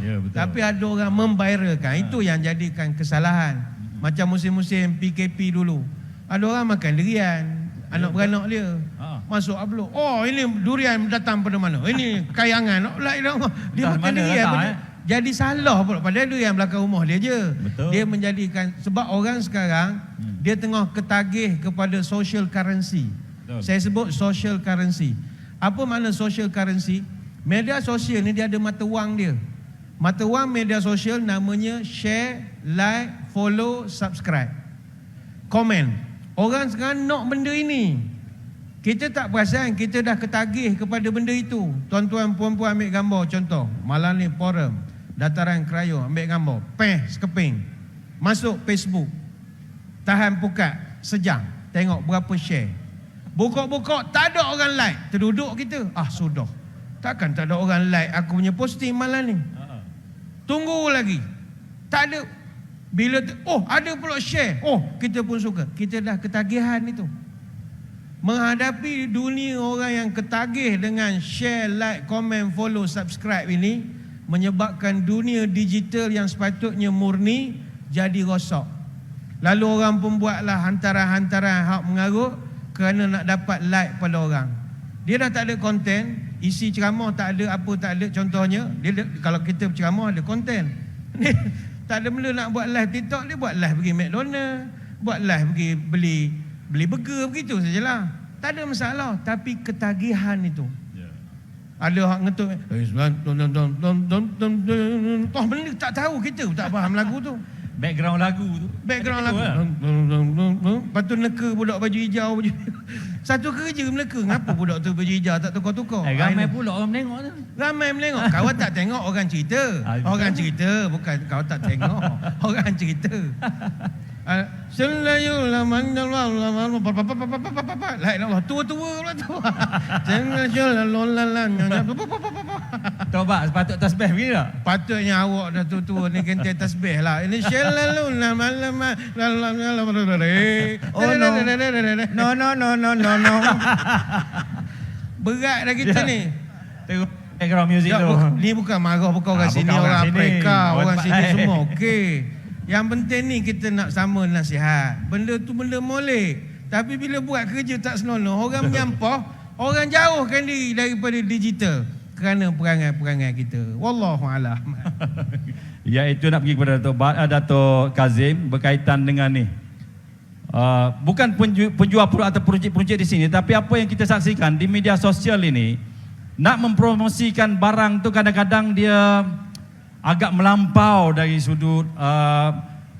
Ya, betul. Tapi ada orang memviralkan. Itu yang jadikan kesalahan. Macam musim-musim PKP dulu. Ada orang makan durian, anak beranak dia. Masuk upload. Oh, ini durian datang pada mana? Ini kayangan. La ilaha illallah. Dia makan durian. Jadi salah pula. Padahal durian belakang rumah dia je. Betul. Dia menjadikan, sebab orang sekarang dia tengah ketagih kepada social currency. Betul. Saya sebut social currency. Apa makna social currency? Media sosial ni dia ada mata wang dia. Mata wang media sosial namanya share, like, follow, subscribe, komen. Orang sekarang nak benda ini. Kita tak perasan, kita dah ketagih kepada benda itu. Tuan-tuan puan-puan ambil gambar contoh. Malam ni forum, dataran Kerayu ambil gambar. Sekeping. Masuk Facebook. Tahan pukat sejam. Tengok berapa share. Buka-buka tak ada orang like. Terduduk kita. Sudah. Takkan tak ada orang like aku punya posting malam ni. Tunggu lagi. Tak ada. Bila ada pula share. Kita pun suka. Kita dah ketagihan itu. Menghadapi dunia orang yang ketagih dengan share, like, komen, follow, subscribe ini, menyebabkan dunia digital yang sepatutnya murni jadi rosak. Lalu orang pun buatlah hantaran-hantaran hak mengarut kerana nak dapat like pada orang. Dia dah tak ada konten, isi ceramah tak ada, apa tak ada. Contohnya, kalau kita ceramah ada konten. Tak ada benda nak buat live TikTok, dia buat live pergi McDonald, buat live pergi beli burger, begitu sajalah. Tak ada masalah, tapi ketagihan itu. Ada hak ngetuk, benda tak tahu, kita tak faham lagu tu. Background lagu tu. Background lagu. Lepas tu neka budak baju hijau. Satu kerja meneka. Kenapa budak tu baju hijau tak tukar-tukar? Ramai pula orang menengok tu. Ramai menengok. Kau tak tengok, orang cerita. Orang cerita, bukan kau tak tengok. Orang cerita. Selayu laman laman la ilallah tua-tua pula tu. Selayu lalan Tobat sepatut tasbih begini tak? Patutnya awak dah tua-tua ni kenteng tasbih lah. Ini selalu laman laman. No. Berat dah kita ni. Tengok background music tu. Ni bukan marah, bukan orang sini, orang Afrika, orang sini semua okey. Yang penting ni kita nak sama nasihat. Benda tu benda molek. Tapi bila buat kerja tak senonoh, orang menyampah, orang jauhkan diri daripada digital kerana perangai-perangai kita. Wallahualam. Ya, itu nak pergi kepada Dato' Kazim berkaitan dengan ni. Bukan penjual produk atau projek-projek di sini, tapi apa yang kita saksikan di media sosial ini, nak mempromosikan barang tu kadang-kadang dia agak melampau dari sudut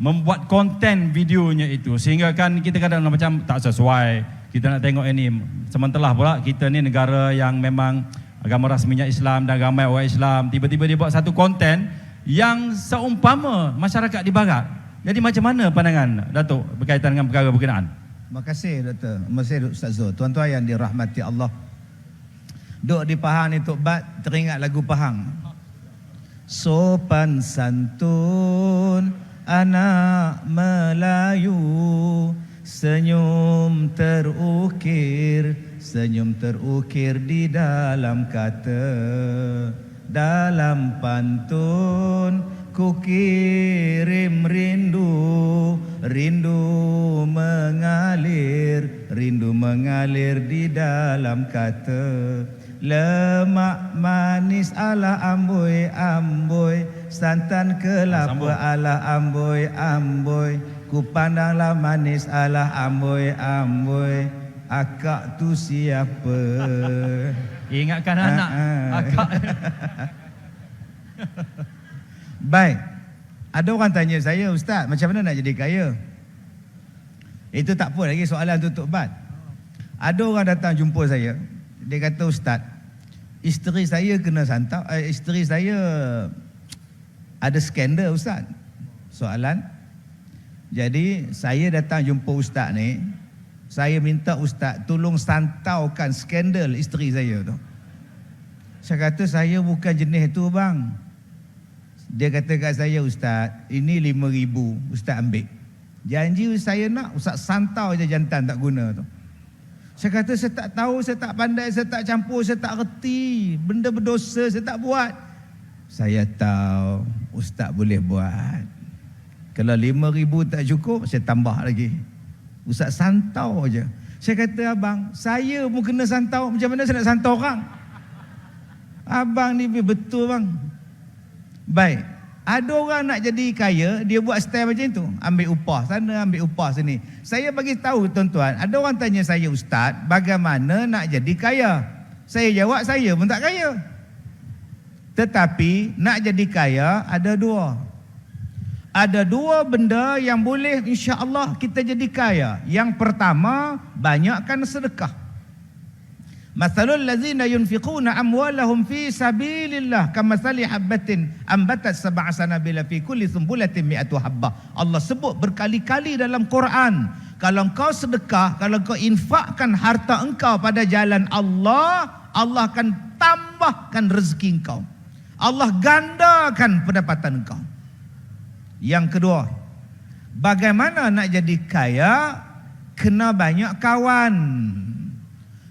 membuat konten videonya itu, sehingga kan kita kadang macam tak sesuai. Kita nak tengok ini, sementara pula kita ni negara yang memang agama rasminya Islam dan ramai orang Islam, tiba-tiba dia buat satu konten yang seumpama masyarakat di barat. Jadi macam mana pandangan Datuk berkaitan dengan perkara berkenaan? Terima kasih Dr. Terima kasih Ustaz Zul. Tuan-tuan yang dirahmati Allah, duk di Pahang ni Tok Bat teringat lagu Pahang. Sopan santun anak Melayu, senyum terukir di dalam kata, dalam pantun ku kirim rindu mengalir di dalam kata. Lemak manis ala amboi, santan kelapa ala amboi, ku pandanglah manis ala amboi, akak tu siapa? Ingatkan anak akak. Baik, ada orang tanya saya, Ustaz, macam mana nak jadi kaya? Itu tak apa lagi soalan tu Tok Bat. Ada orang datang jumpa saya, dia kata, Ustaz, isteri saya kena santau, isteri saya ada skandal Ustaz. Soalan. Jadi saya datang jumpa Ustaz ni, saya minta Ustaz tolong santaukan skandal isteri saya tu. Saya kata, saya bukan jenis tu bang. Dia kata kat saya, Ustaz, ini 5,000 Ustaz ambil. Janji saya nak Ustaz santau je jantan tak guna tu. Saya kata, saya tak tahu, saya tak pandai, saya tak campur, saya tak reti. Benda berdosa saya tak buat. Saya tahu Ustaz boleh buat. Kalau 5,000 tak cukup, saya tambah lagi. Ustaz santau je. Saya kata, abang, saya pun kena santau. Macam mana saya nak santau orang? Abang ni betul bang. Baik, ada orang nak jadi kaya, dia buat style macam tu. Ambil upah sana, ambil upah sini. Saya bagi tahu tuan-tuan, ada orang tanya saya, Ustaz, bagaimana nak jadi kaya? Saya jawab, saya pun tak kaya. Tetapi nak jadi kaya ada dua. Ada dua benda yang boleh insya-Allah kita jadi kaya. Yang pertama, banyakkan sedekah. Mathalul ladzina yunfiquna amwalahum fi sabilillah kamathali habbatin ambatat sab'a sanabila fi kulli sumbulatin mi'atu habbah. Allah sebut berkali-kali dalam Quran, kalau engkau sedekah, kalau engkau infakkan harta engkau pada jalan Allah, Allah akan tambahkan rezeki engkau. Allah gandakan pendapatan engkau. Yang kedua, bagaimana nak jadi kaya? Kena banyak kawan.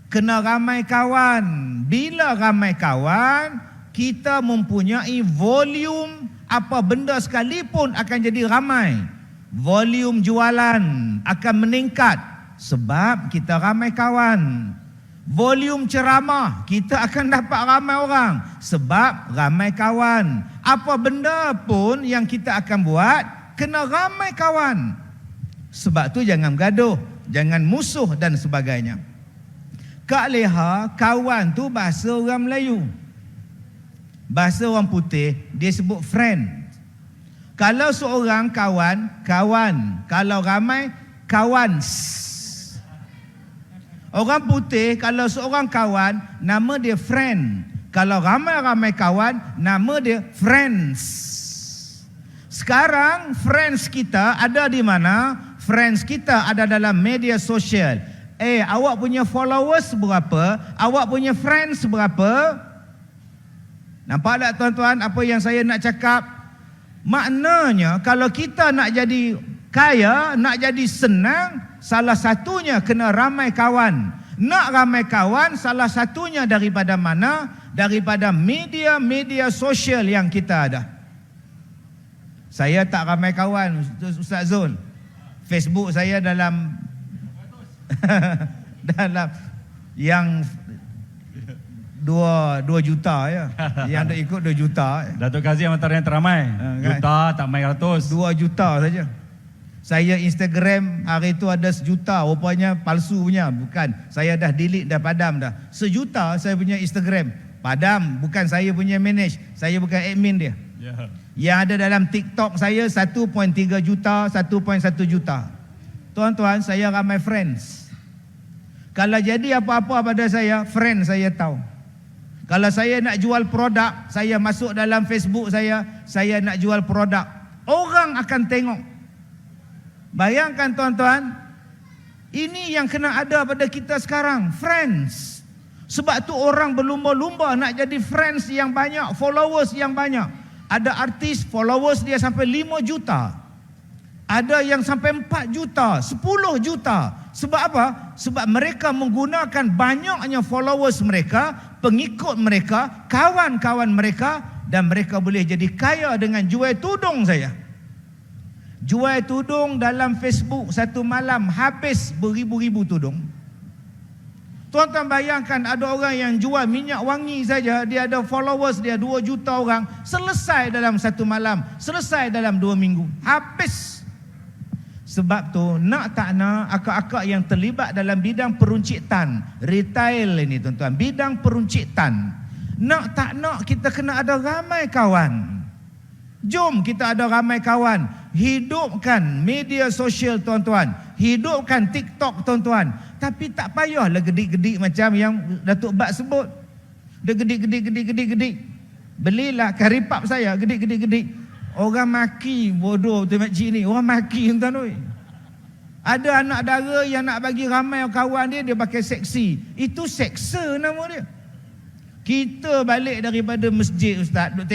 Kena ramai kawan. Bila ramai kawan, kita mempunyai volume, apa benda sekalipun akan jadi ramai. Volume jualan akan meningkat sebab kita ramai kawan. Volume ceramah, kita akan dapat ramai orang sebab ramai kawan. Apa benda pun yang kita akan buat, kena ramai kawan. Sebab tu jangan gaduh, jangan musuh dan sebagainya. Kak Leha, kawan tu bahasa orang Melayu. Bahasa orang putih, dia sebut friend. Kalau seorang kawan, kawan. Kalau ramai, kawans. Orang putih, kalau seorang kawan, nama dia friend. Kalau ramai-ramai kawan, nama dia friends. Sekarang, friends kita ada di mana? Friends kita ada dalam media sosial. Awak punya followers berapa? Awak punya friends berapa? Nampak tak tuan-tuan apa yang saya nak cakap? Maknanya kalau kita nak jadi kaya, nak jadi senang, salah satunya kena ramai kawan. Nak ramai kawan, salah satunya daripada mana? Daripada media-media sosial yang kita ada. Saya tak ramai kawan, Ustaz Zul. Facebook saya dalam dalam yang 2 juta ya. Yang dah ikut 2 juta. Datuk Kazim antara yang teramai. Juta tak main ratus. 2 juta saja. Saya Instagram hari tu ada 1 juta, rupanya palsu punya. Bukan, saya dah delete, dah padam dah. 1 juta saya punya Instagram. Padam, bukan saya punya manage. Saya bukan admin dia. Yang ada dalam TikTok saya 1.3 juta, 1.1 juta. Tuan-tuan, saya ramai friends. Kalau jadi apa-apa pada saya, friend saya tahu. Kalau saya nak jual produk, saya masuk dalam Facebook saya nak jual produk. Orang akan tengok. Bayangkan tuan-tuan, ini yang kena ada pada kita sekarang, friends. Sebab tu orang berlumba-lumba nak jadi friends yang banyak, followers yang banyak. Ada artis followers dia sampai 5 juta. Ada yang sampai 4 juta, 10 juta. Sebab apa? Sebab mereka menggunakan banyaknya followers mereka, pengikut mereka, kawan-kawan mereka, dan mereka boleh jadi kaya dengan jual tudung saya. Jual tudung dalam Facebook satu malam habis beribu-ribu tudung. Tuan-tuan bayangkan ada orang yang jual minyak wangi saja, dia ada followers dia 2 juta orang, selesai dalam satu malam, selesai dalam 2 minggu, habis. Sebab tu nak tak nak akak-akak yang terlibat dalam bidang peruncitan, retail ini tuan-tuan, bidang peruncitan, nak tak nak kita kena ada ramai kawan. Jom kita ada ramai kawan. Hidupkan media sosial tuan-tuan, hidupkan TikTok tuan-tuan. Tapi tak payahlah gedik-gedik macam yang Datuk Bat sebut. Dia gedik-gedik. Belilah karipap saya, gedik-gedik. Orang maki bodoh tu makcik ni, orang maki tuan-tuan. Ada anak dara yang nak bagi ramai kawan dia, dia pakai seksi. Itu seksa nama dia. Kita balik daripada masjid ustaz, duk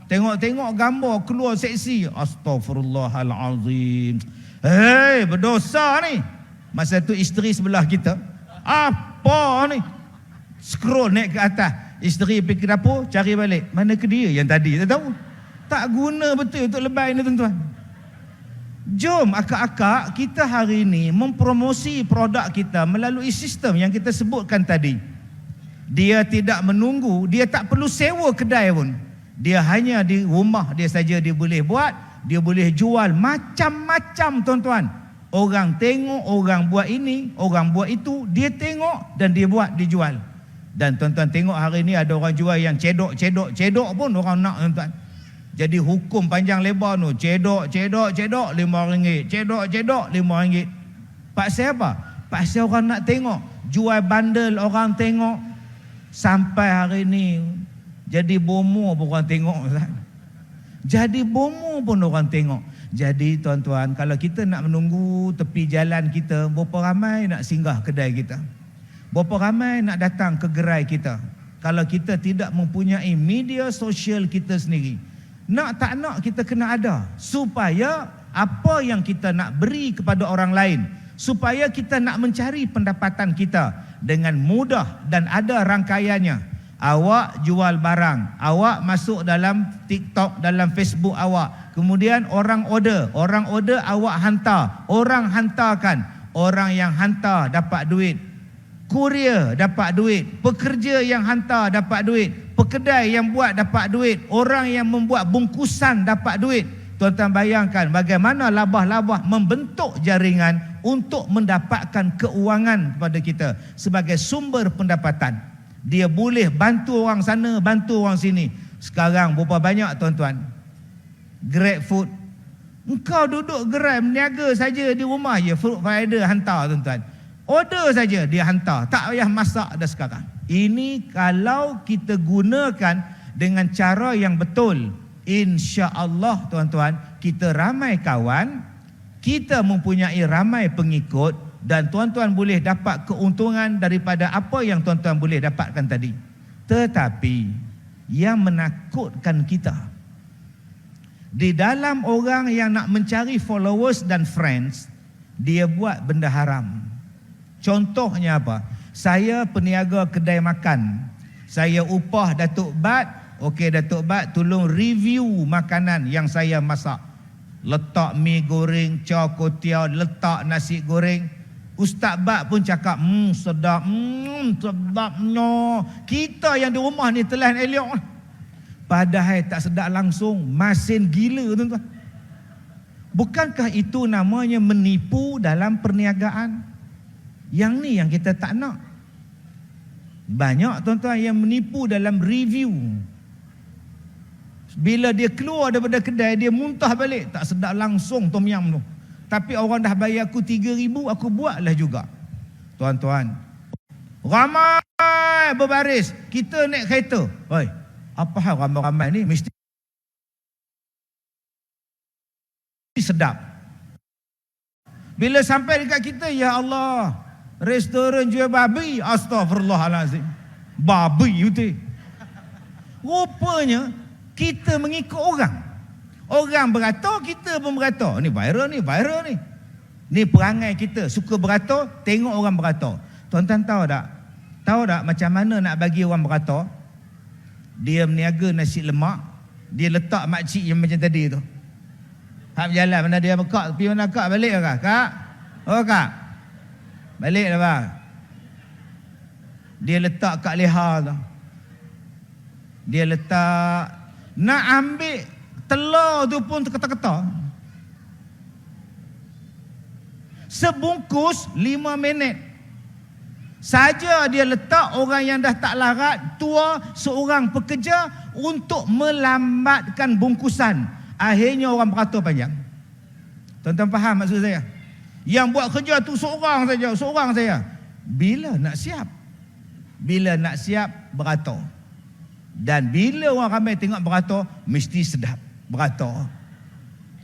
tengok gambar keluar seksi. Astaghfirullahalazim. Hei, berdosa ni. Masa tu isteri sebelah kita, apa ni? Scroll naik ke atas. Isteri pergi ke dapur, cari balik. Mana ke dia yang tadi? Tak tahu. Tak guna betul untuk lebay ni tuan-tuan. Jom akak-akak kita hari ini mempromosi produk kita melalui sistem yang kita sebutkan tadi. Dia tidak menunggu, dia tak perlu sewa kedai pun. Dia hanya di rumah dia saja dia boleh buat, dia boleh jual macam-macam tuan-tuan. Orang tengok, orang buat ini, orang buat itu, dia tengok dan dia buat, dia jual. Dan tuan-tuan tengok hari ini ada orang jual yang cedok pun orang nak tuan-tuan. Jadi hukum panjang lebar tu, cedok RM5, cedok RM5. Pasal apa? Pasal orang nak tengok, jual bandel orang tengok. Sampai hari ni jadi bomo pun orang tengok. Jadi bomo pun orang tengok. Jadi tuan-tuan, kalau kita nak menunggu tepi jalan kita, berapa ramai nak singgah kedai kita? Berapa ramai nak datang ke gerai kita? Kalau kita tidak mempunyai media sosial kita sendiri, nak tak nak kita kena ada, supaya apa yang kita nak beri kepada orang lain, supaya kita nak mencari pendapatan kita dengan mudah dan ada rangkaiannya. Awak jual barang, awak masuk dalam TikTok, dalam Facebook awak, kemudian orang order awak hantar, orang hantarkan, orang yang hantar dapat duit, kurier dapat duit, pekerja yang hantar dapat duit, pekedai yang buat dapat duit, orang yang membuat bungkusan dapat duit. Tuan-tuan bayangkan bagaimana labah-labah membentuk jaringan untuk mendapatkan keuangan kepada kita sebagai sumber pendapatan. Dia boleh bantu orang sana, bantu orang sini. Sekarang berapa banyak tuan-tuan? Grab food. Engkau duduk gerai meniaga saja di rumah je, food rider hantar tuan-tuan. Order saja dia hantar, tak payah masak dah sekarang. Ini kalau kita gunakan dengan cara yang betul, insya-Allah tuan-tuan, kita ramai kawan, kita mempunyai ramai pengikut, dan tuan-tuan boleh dapat keuntungan daripada apa yang tuan-tuan boleh dapatkan tadi. Tetapi yang menakutkan kita, di dalam orang yang nak mencari followers dan friends, dia buat benda haram. Contohnya apa? Saya peniaga kedai makan, saya upah Datuk Bat. Okey Datuk Bat, tolong review makanan yang saya masak. Letak mi goreng, cokotiau, letak nasi goreng. Ustaz Bat pun cakap, sedap, sedap no. Kita yang di rumah ni telan elok. Padahal tak sedap langsung, masin gila tuan-tuan. Bukankah itu namanya menipu dalam perniagaan? Yang ni yang kita tak nak. Banyak tuan-tuan yang menipu dalam review. Bila dia keluar daripada kedai, dia muntah balik, tak sedap langsung tom yum tu. Tapi orang dah bayar aku 3,000, aku buatlah juga. Tuan-tuan, ramai Ramai berbaris. Kita naik kereta. Oi, apa hal ramai-ramai ni? Mesti sedap. Bila sampai dekat kita, ya Allah, restoran jual babi. Astaghfirullahalazim. Babi itu. Rupanya kita mengikut orang. Orang berata, kita pun berata. Ni viral ni. Ni perangai kita, suka berata, tengok orang berata. Tuan-tuan tahu tak? Tahu tak macam mana nak bagi orang berata? Dia meniaga nasi lemak, dia letak makcik yang macam tadi tu. Hak berjalan mana dia Kak, pergi mana Kak? Balik ke Kak? Oh Kak. Balik dah bang. Dia letak kat leha tu. Dia letak, nak ambil telur tu pun terketak-ketak. Sebungkus 5 minit. Saja dia letak, orang yang dah tak larat, tua, seorang pekerja untuk melambatkan bungkusan. Akhirnya orang beratur panjang. Tuan-tuan faham maksud saya? Yang buat kerja tu seorang saja. Bila nak siap? Bila nak siap, beratur. Dan bila orang ramai tengok beratur, mesti sedap beratur.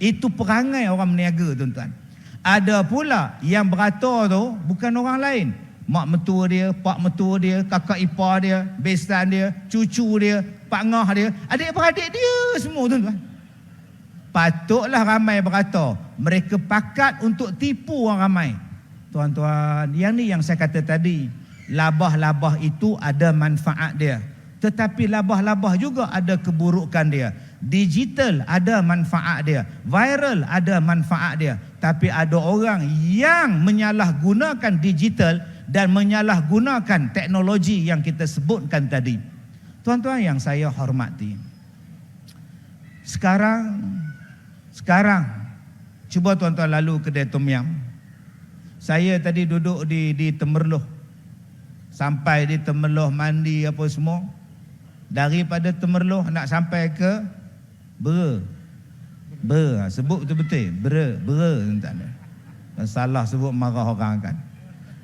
Itu perangai orang meniaga, tuan-tuan. Ada pula yang beratur tu bukan orang lain. Mak mertua dia, pak mertua dia, kakak ipar dia, besan dia, cucu dia, pak ngah dia, adik-beradik dia semua, tuan-tuan. Patutlah ramai beratur. Mereka pakat untuk tipu orang ramai. Tuan-tuan, yang ni yang saya kata tadi. Labah-labah itu ada manfaat dia. Tetapi labah-labah juga ada keburukan dia. Digital ada manfaat dia. Viral ada manfaat dia. Tapi ada orang yang menyalahgunakan digital dan menyalahgunakan teknologi yang kita sebutkan tadi. Tuan-tuan yang saya hormati. Sekarang cuba tuan-tuan lalu kedai Tom Yam. Saya tadi duduk di Temerloh. Sampai di Temerloh mandi apa semua. Daripada Temerloh nak sampai ke Bera. Sebut betul-betul. Bera tuan-tuan. Dan salah sebut marah orang kan.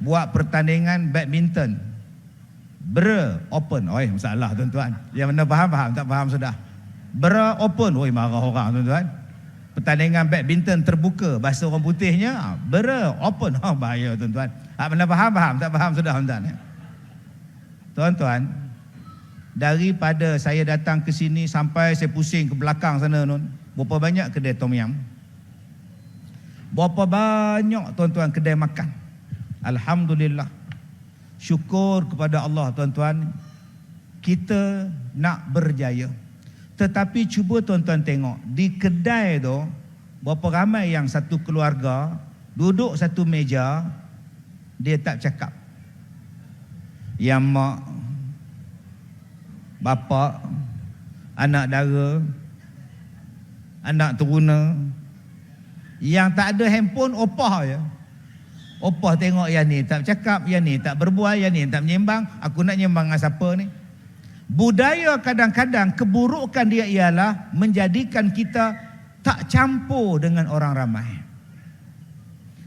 Buat pertandingan badminton. Bera open. Oi, masalah tuan-tuan. Yang mana faham, tak faham sudah. Bera open. Oi, marah orang tuan-tuan. Pertandingan badminton terbuka, bahasa orang putihnya Bera open. Bahaya tuan-tuan. Mana faham, tak faham sudah tuan-tuan. Tuan-tuan, daripada saya datang ke sini sampai saya pusing ke belakang sana nun, berapa banyak kedai Tom Yam? Berapa banyak tuan-tuan kedai makan? Alhamdulillah. Syukur kepada Allah tuan-tuan. Kita nak berjaya. Tetapi cuba tuan-tuan tengok, di kedai tu berapa ramai yang satu keluarga duduk satu meja, dia tak cakap. Yang mak, bapa, anak dara, anak teruna, yang tak ada handphone opah je. Opah tengok yang ni tak cakap, yang ni tak berbual, yang ni tak menyembang. Aku nak nyembang dengan siapa ni? Budaya kadang-kadang keburukan dia ialah menjadikan kita tak campur dengan orang ramai.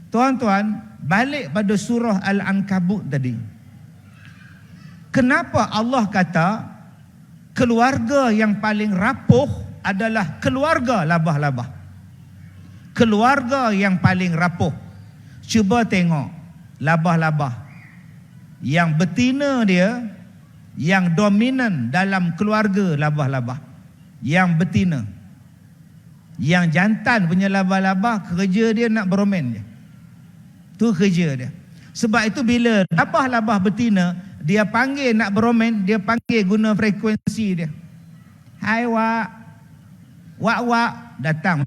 Tuan-tuan, balik pada surah Al-Ankabut tadi. Kenapa Allah kata keluarga yang paling rapuh adalah keluarga labah-labah? Keluarga yang paling rapuh. Cuba tengok labah-labah. Yang betina dia, yang dominan dalam keluarga labah-labah, yang betina. Yang jantan punya labah-labah, kerja dia nak beromen je. Tu kerja dia. Sebab itu bila labah-labah betina, dia panggil nak beromen, dia panggil guna frekuensi dia. Hai wak, wak, datang.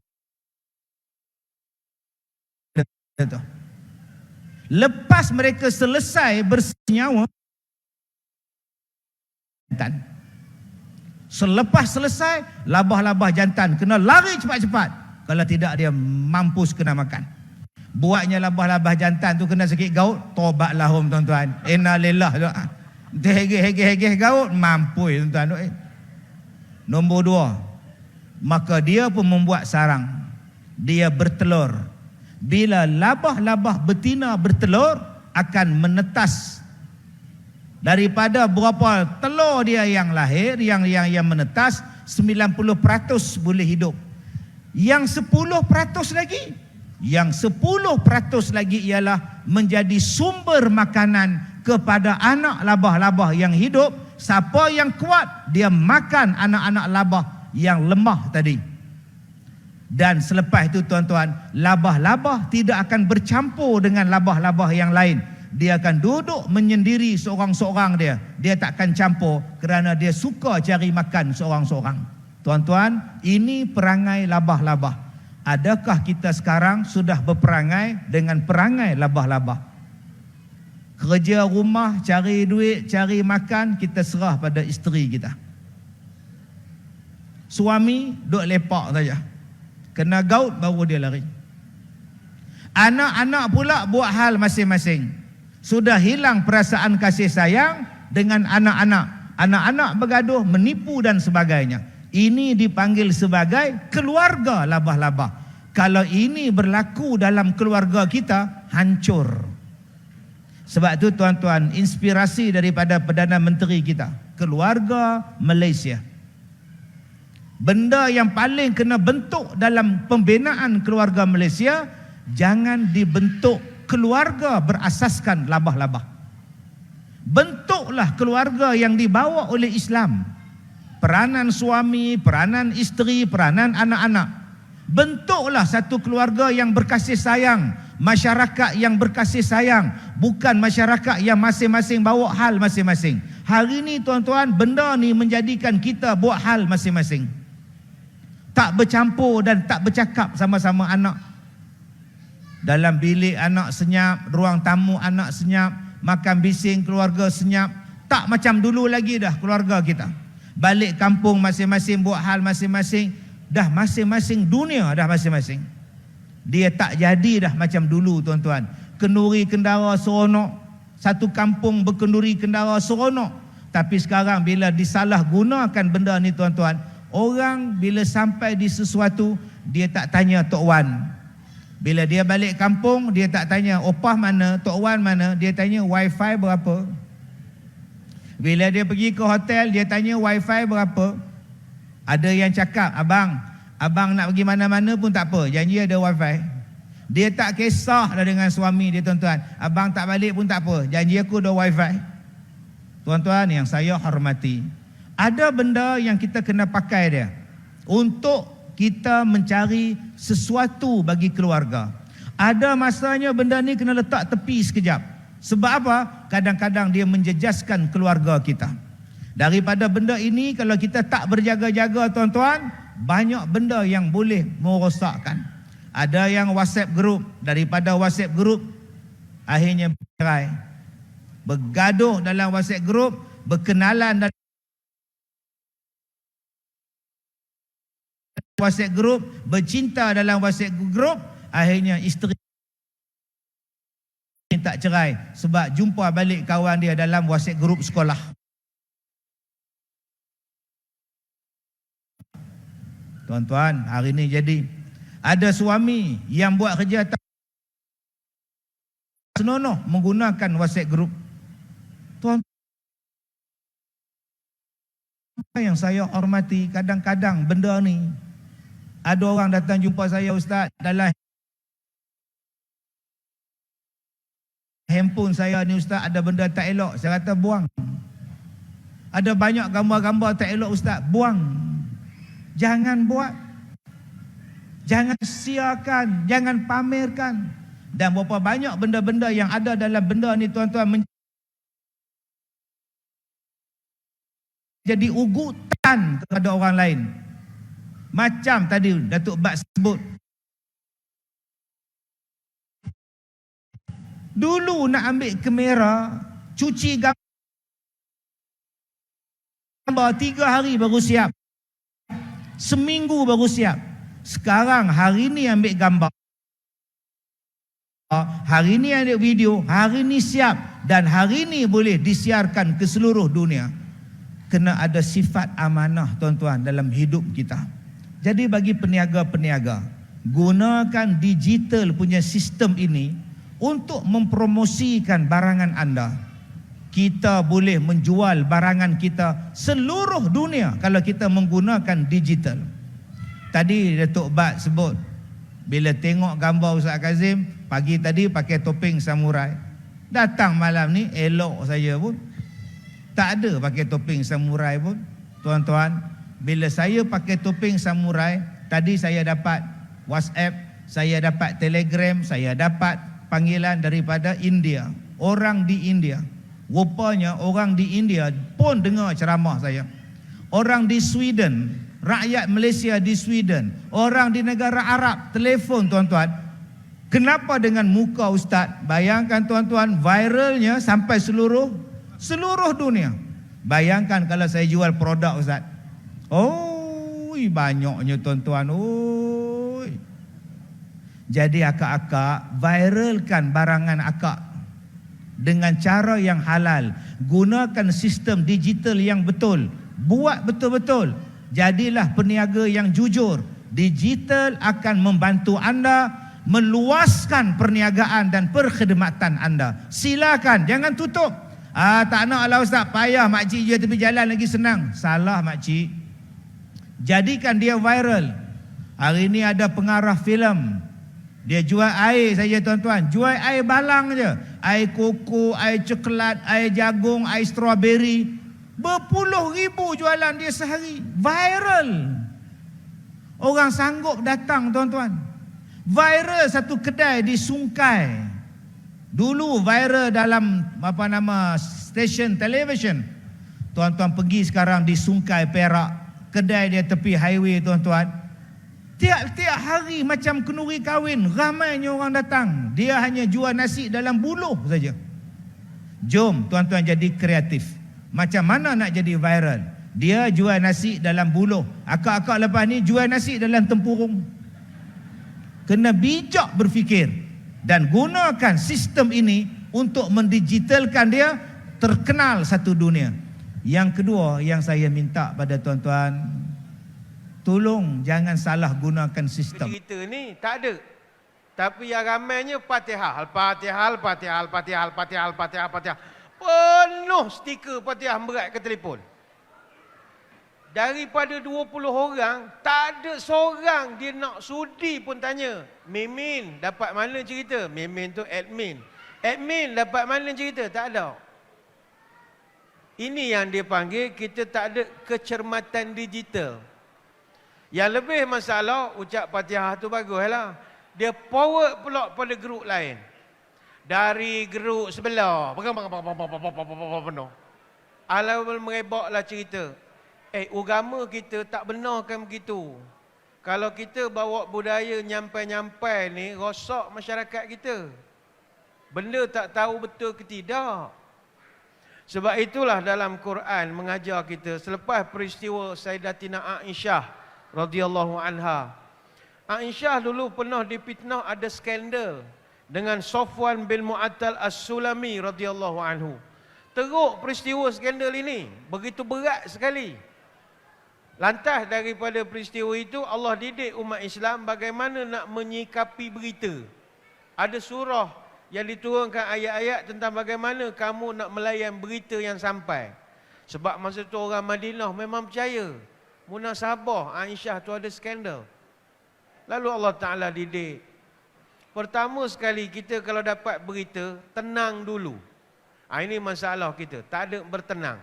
Lepas mereka selesai bersenyawa, selepas selesai, labah-labah jantan kena lari cepat-cepat. Kalau tidak dia mampus kena makan. Buatnya labah-labah jantan tu kena sikit gaut, tobat lahum tuan-tuan. Innalillah. Hegeh gaut, mampus tuan-tuan. Nombor 2, maka dia pun membuat sarang. Dia bertelur. Bila labah-labah betina bertelur, akan menetas Daripada berapa telur dia yang lahir, yang menetas, 90% boleh hidup. Yang 10% lagi, ialah menjadi sumber makanan kepada anak labah-labah yang hidup. Siapa yang kuat, dia makan anak-anak labah yang lemah tadi. Dan selepas itu tuan-tuan, labah-labah tidak akan bercampur dengan labah-labah yang lain. Dia akan duduk menyendiri seorang-seorang dia. Dia tak akan campur kerana dia suka cari makan seorang-seorang. Tuan-tuan, ini perangai labah-labah. Adakah kita sekarang sudah berperangai dengan perangai labah-labah? Kerja rumah, cari duit, cari makan, kita serah pada isteri kita. Suami duduk lepak saja. Kena gaut baru dia lari. Anak-anak pula buat hal masing-masing. Sudah hilang perasaan kasih sayang dengan anak-anak. Anak-anak bergaduh, menipu dan sebagainya. Ini dipanggil sebagai keluarga labah-labah. Kalau ini berlaku dalam keluarga kita, hancur. Sebab itu tuan-tuan, inspirasi daripada Perdana Menteri kita, keluarga Malaysia. Benda yang paling kena bentuk dalam pembinaan keluarga Malaysia, jangan dibentuk keluarga berasaskan labah-labah. Bentuklah keluarga yang dibawa oleh Islam. Peranan suami, peranan isteri, peranan anak-anak. Bentuklah satu keluarga yang berkasih sayang, masyarakat yang berkasih sayang, bukan masyarakat yang masing-masing bawa hal masing-masing. Hari ini tuan-tuan, benda ni menjadikan kita buat hal masing-masing. Tak bercampur dan tak bercakap sama-sama anak. Dalam bilik anak senyap, ruang tamu anak senyap, makan bising keluarga senyap. Tak macam dulu lagi dah keluarga kita. Balik kampung masing-masing buat hal masing-masing. Dah masing-masing dunia dah masing-masing. Dia tak jadi dah macam dulu tuan-tuan. Kenduri kendara seronok. Satu kampung berkenduri kendara seronok. Tapi sekarang bila disalahgunakan benda ni tuan-tuan, orang bila sampai di sesuatu, dia tak tanya Tok Wan. Bila dia balik kampung, dia tak tanya opah mana, Tok Wan mana. Dia tanya wifi berapa. Bila dia pergi ke hotel, dia tanya wifi berapa. Ada yang cakap, abang nak pergi mana-mana pun tak apa, janji ada wifi. Dia tak kisah dah dengan suami dia tuan-tuan. Abang tak balik pun tak apa, janji aku ada wifi. Tuan-tuan yang saya hormati, ada benda yang kita kena pakai dia untuk kita mencari sesuatu bagi keluarga. Ada masanya benda ni kena letak tepi sekejap. Sebab apa? Kadang-kadang dia menjejaskan keluarga kita. Daripada benda ini, kalau kita tak berjaga-jaga tuan-tuan, banyak benda yang boleh merosakkan. Ada yang WhatsApp group, daripada WhatsApp group akhirnya bercerai. Bergaduh dalam WhatsApp group, berkenalan dalam WhatsApp group, bercinta dalam WhatsApp group, akhirnya isteri tak cerai sebab jumpa balik kawan dia dalam WhatsApp group sekolah. Tuan-tuan, hari ini jadi ada suami yang buat kerja tak senonoh menggunakan WhatsApp group. Tuan yang saya hormati, kadang-kadang benda ni ada orang datang jumpa saya, Ustaz, dalam handphone saya ni Ustaz ada benda tak elok. Saya kata buang. Ada banyak gambar-gambar tak elok Ustaz, buang. Jangan buat. Jangan siarkan, jangan pamerkan. Dan berapa banyak benda-benda yang ada dalam benda ni tuan-tuan jadi ugutan kepada orang lain. Macam tadi Datuk Bat sebut, dulu nak ambil kamera, cuci gambar 3 hari baru siap, seminggu baru siap. Sekarang hari ni ambil gambar, hari ni ambil video, hari ni siap, dan hari ni boleh disiarkan ke seluruh dunia. Kena ada sifat amanah tuan-tuan dalam hidup kita. Jadi bagi peniaga-peniaga, gunakan digital punya sistem ini untuk mempromosikan barangan anda. kita boleh menjual barangan kita seluruh dunia kalau kita menggunakan digital. Tadi Datuk Bat sebut, bila tengok gambar Ustaz Kazim, pagi tadi pakai topeng samurai, datang malam ni elok saja pun, tak ada pakai topeng samurai pun. Tuan-tuan, bila saya pakai topeng samurai, tadi saya dapat WhatsApp, saya dapat Telegram, saya dapat panggilan daripada India, orang di India. Rupanya orang di India pun dengar ceramah saya. Orang di Sweden, rakyat Malaysia di Sweden, orang di negara Arab telefon tuan-tuan. Kenapa dengan muka Ustaz? Bayangkan tuan-tuan, viralnya sampai seluruh dunia. Bayangkan kalau saya jual produk Ustaz. Oh, banyaknya tuan-tuan. Oh. Jadi akak-akak, viralkan barangan akak dengan cara yang halal. Gunakan sistem digital yang betul. Buat betul-betul. Jadilah peniaga yang jujur. Digital akan membantu anda meluaskan perniagaan dan perkhidmatan anda. Silakan, jangan tutup. Tak nak lah Ustaz, payah makcik je tepi jalan lagi senang. Salah makcik. Jadikan dia viral. Hari ini ada pengarah filem, dia jual air saja tuan-tuan. Jual air balang je. Air koko, air coklat, air jagung, air strawberry. Berpuluh ribu jualan dia sehari. Viral. Orang sanggup datang tuan-tuan. Viral satu kedai di Sungkai. Dulu viral dalam stesen televisyen. Tuan-tuan pergi sekarang di Sungkai Perak, kedai dia tepi highway tuan-tuan. Tiap-tiap hari macam kenduri kahwin, ramainya orang datang. Dia hanya jual nasi dalam buluh saja. Jom tuan-tuan jadi kreatif. Macam mana nak jadi viral? Dia jual nasi dalam buluh. Akak-akak lepas ni jual nasi dalam tempurung. Kena bijak berfikir dan gunakan sistem ini untuk mendigitalkan dia terkenal satu dunia. Yang kedua yang saya minta pada tuan-tuan, tolong jangan salah gunakan sistem. Cerita ni tak ada. Tapi yang ramainya Fatihah, Al-Fatihah, Al-Fatihah, Al-Fatihah, Al-Fatihah, Al-Fatihah, Al-Fatihah. Penuh stiker Fatihah berat ke telefon. Daripada 20 orang, tak ada seorang dia nak sudi pun tanya, Mimin dapat mana cerita? Mimin tu admin. Admin dapat mana cerita? Tak ada. Ini yang dia panggil kita tak ada kecermatan digital. Yang lebih masalah, ucap Fatihah tu baguslah. Dia forward pula pada grup lain. Dari grup sebelah. Penuh. Alhamdulillah merebaklah cerita. Agama kita tak benarkan begitu. Kalau kita bawa budaya nyampai-nyampai ni, rosak masyarakat kita. Benda tak tahu betul ke tidak. Sebab itulah dalam Quran mengajar kita, selepas peristiwa Sayyidatina Aisyah radhiyallahu anha. Aisyah dulu pernah dipitnah, ada skandal dengan Safwan bin Mu'attal As-Sulami radhiyallahu anhu. Teruk peristiwa skandal ini, begitu berat sekali. Lantas daripada peristiwa itu Allah didik umat Islam bagaimana nak menyikapi berita. Ada surah yang diturunkan ayat-ayat tentang bagaimana kamu nak melayan berita yang sampai. Sebab masa tu orang Madinah memang percaya munasabah Aisyah tu ada skandal. Lalu Allah Ta'ala didik. Pertama sekali kita kalau dapat berita, tenang dulu. Ini masalah kita, tak ada bertenang.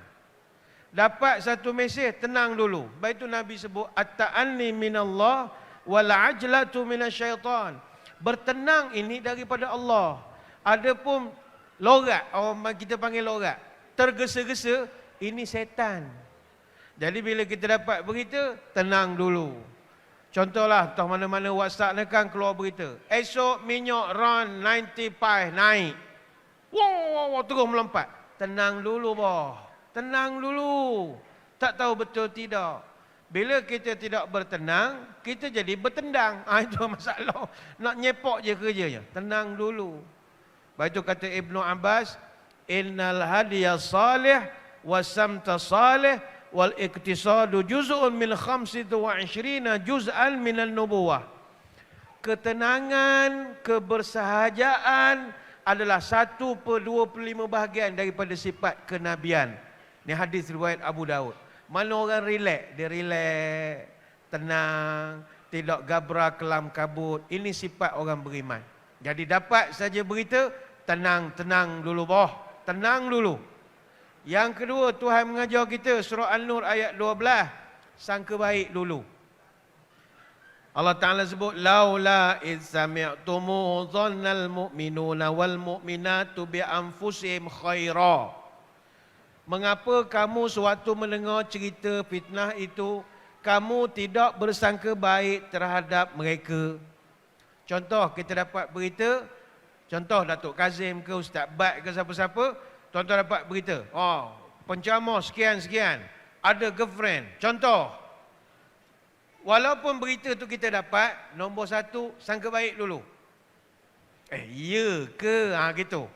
Dapat satu mesej, tenang dulu. Baik itu Nabi sebut, at-ta'anni minallah wal ajlatu minasyaitan. Bertenang ini daripada Allah. Adapun lorat, kita panggil lorat, tergesa-gesa, ini setan. Jadi bila kita dapat berita, tenang dulu. Contohlah, entah mana-mana WhatsApp ni kan keluar berita. Esok minyak RON 95 naik. Wow, terus melompat. Tenang dulu, boh. Tenang dulu. Tak tahu betul tidak. Bila kita tidak bertenang, kita jadi bertendang. Itu masalah. Nak nyepok je kerjanya. Tenang dulu. Baik itu kata Ibnu Abbas, innal hadiya salih wasamta salih wal iktisadu juz'un min 25 juz'an minal nubuwah. Ketenangan, kebersahajaan, adalah 1/25 bahagian daripada sifat kenabian. Ini hadis riwayat Abu Daud. Mana orang relax, dia relax, tenang, tidak gabra kelam kabut. Ini sifat orang beriman. Jadi dapat saja berita, tenang dulu boh, tenang dulu. Yang kedua, Tuhan mengajar kita surah An-Nur ayat 12, sangka baik dulu. Allah Ta'ala sebut, laula iz sami'tumu dhannal mu'minuna wal mu'minatu bi anfusihim khaira. Mengapa kamu sewaktu mendengar cerita fitnah itu, kamu tidak bersangka baik terhadap mereka? Contoh, kita dapat berita, contoh Datuk Kazim ke Ustaz Bat ke siapa-siapa, tuan-tuan dapat berita, oh, penceramah sekian-sekian, ada girlfriend. Contoh, walaupun berita tu kita dapat, nombor satu, sangka baik dulu. Ya ke? Gitu.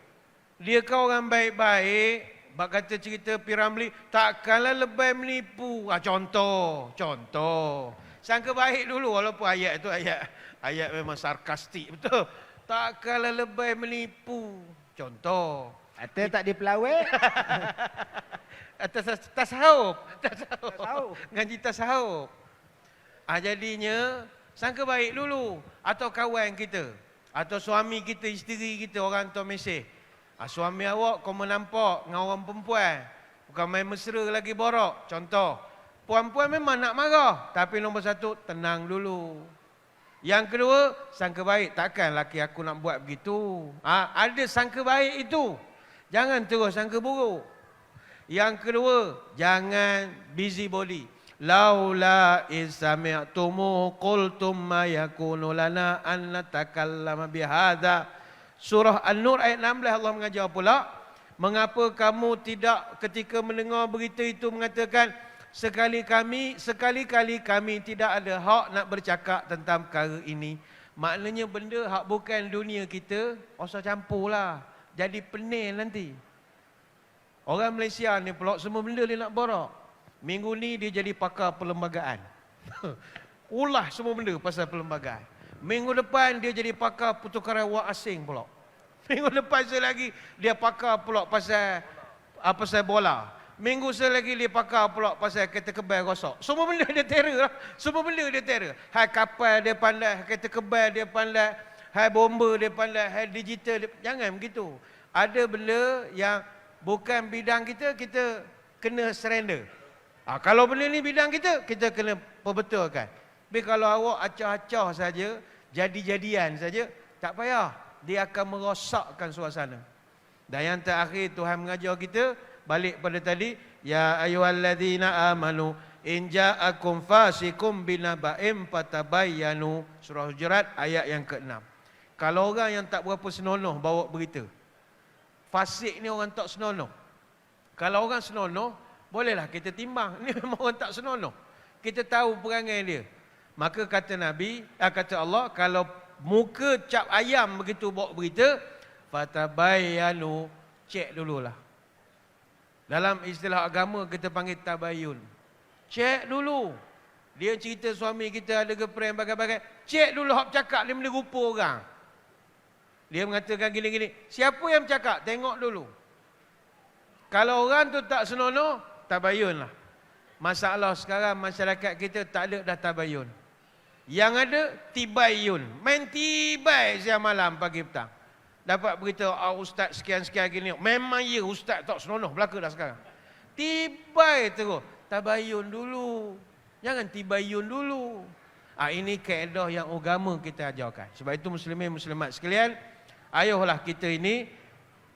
Dia kau orang baik-baik, bak kata cerita Piramli, takkanlah lebay menipu. Contoh. Sangka baik dulu, walaupun ayat itu ayat memang sarkastik, betul. Takkanlah lebay menipu. Contoh. Atau tak dipelawai. Tasawuf. Ngaji tasawuf. Jadinya sangka baik dulu. Atau kawan kita, atau suami kita, isteri kita, orang tua mesej, suami awak kau menampak dengan orang perempuan, bukan main mesra lagi borok. Contoh, puan-puan memang nak marah, tapi nombor satu, tenang dulu. Yang kedua, sangka baik. Takkan laki aku nak buat begitu. Ada sangka baik itu, jangan terus sangka buruk. Yang kedua, jangan busybody. Laula iz sami'tumu qultum ma yakunu lana an natakallama bihadza. Surah An-Nur ayat 16 Allah mengajar pula, mengapa kamu tidak ketika mendengar berita itu mengatakan, sekali-kali kami tidak ada hak nak bercakap tentang perkara ini. Maknanya benda hak bukan dunia kita, usah campurlah, jadi pening nanti. Orang Malaysia ni pula semua benda dia nak borak. Minggu ni dia jadi pakar perlembagaan. Ulah semua benda pasal perlembagaan. Minggu depan dia jadi pakar pertukaran wang asing pula. Minggu depan lagi dia pakar pula pasal bola. Minggu lagi dia pakar pula pasal kereta kebal rosak. Semua benda dia terror lah. Semua benda dia terror. Hai kapal dia pandai, kereta kebal dia pandai, hai bomba dia pandai, hai digital dia. Jangan begitu. Ada benda yang bukan bidang kita, kita kena surrender. Kalau benda ni bidang kita, kita kena perbetulkan. Tapi kalau awak acah-acah saja, jadi-jadian saja, tak payah. Dia akan merosakkan suasana. Dan yang terakhir Tuhan mengajar kita, balik pada tadi, ya ayyuhalladzina amanu in ja'akum fasikum binaba'in fatabayyanu. Surah Hujurat ayat yang ke-6. Kalau orang yang tak berapa senonoh bawa berita, fasik ni orang tak senonoh. Kalau orang senonoh, bolehlah kita timbang. Ini memang orang tak senonoh. Kita tahu perangai dia. Maka kata Nabi, kata Allah, kalau muka cap ayam begitu bawa berita, fatabayyanu, cek dululah. Dalam istilah agama kita panggil tabayun. Cek dulu. Dia cerita suami kita ada girlfriend bagai-bagai. Cek dulu hak cakap dia benda rupa orang. Dia mengatakan gini-gini. Siapa yang bercakap? Tengok dulu. Kalau orang tu tak senonoh, tabayun lah. Masalah sekarang masyarakat kita tak ada dah tabayun. Yang ada tibayun. Main tibai siang malam pagi petang. Dapat berita ustaz sekian-sekian gini. Memang ya ustaz tak senonoh belaka dah sekarang. Tibai terus. Tabayun dulu. Jangan tibayun dulu. Ini kaedah yang agama kita ajarkan. Sebab itu muslimin muslimat sekalian, ayolah kita ini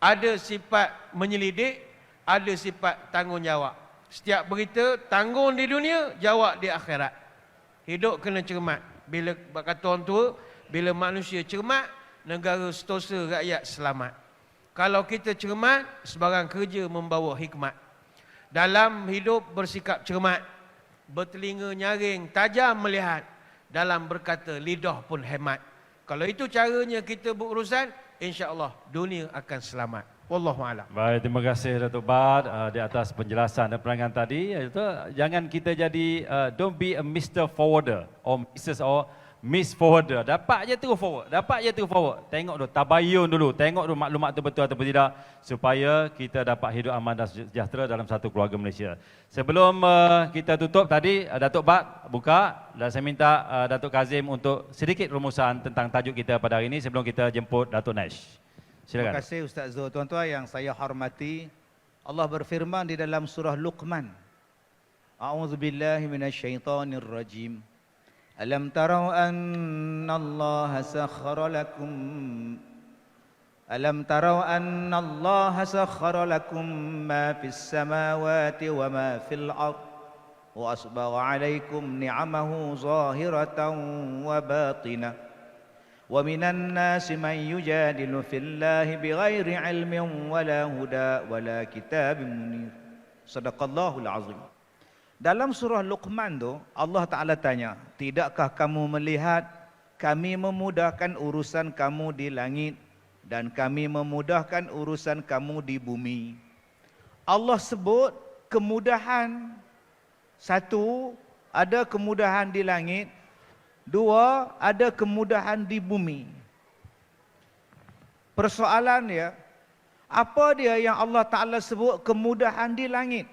ada sifat menyelidik, ada sifat tanggungjawab. Setiap berita tanggung di dunia, jawab di akhirat. Hidup kena cermat. Bila kata orang tua, bila manusia cermat, negara setosa, rakyat selamat. Kalau kita cermat, sebarang kerja membawa hikmat. Dalam hidup bersikap cermat, bertelinga nyaring, tajam melihat. Dalam berkata, lidah pun hemat. Kalau itu caranya kita berurusan, insya-Allah dunia akan selamat. Wallahualam. Baik, terima kasih Datuk Bat di atas penjelasan dan penerangan tadi. Iaitu, jangan kita jadi don't be a Mr. Forwarder or Mrs. or miss forwarder. Dapat je terus forward. Dapat je terus forward. Tengok dulu, tabayun dulu. Tengok dulu maklumat tu betul atau tidak. Supaya kita dapat hidup aman dan sejahtera dalam satu keluarga Malaysia. Sebelum kita tutup tadi, Datuk Bat buka. Dan saya minta Datuk Kazim untuk sedikit rumusan tentang tajuk kita pada hari ini sebelum kita jemput Datuk Nash. Terima Silakan. kasih Ustaz Zul. Tuan-tuan yang saya hormati, Allah berfirman di dalam surah Luqman. A'udzubillahi minasyaitonirrajim. Alam tarau anna Allah sakhkhara lakum Alam tarau anna Allah sakhkhara lakum ma fis samawati wa ma fil ard wa asbagha 'alaikum ni'amahu zahiratan wa batinah wa minan nasi man yujadilu fillahi bighairi 'ilmin wala huda wala kitabin munir. Sadaqallahul azim. Dalam surah Luqman tu, Allah Ta'ala tanya, tidakkah kamu melihat kami memudahkan urusan kamu di langit dan kami memudahkan urusan kamu di bumi. Allah sebut kemudahan. Satu, ada kemudahan di langit. Dua, ada kemudahan di bumi. Persoalan dia, apa dia yang Allah Ta'ala sebut kemudahan di langit?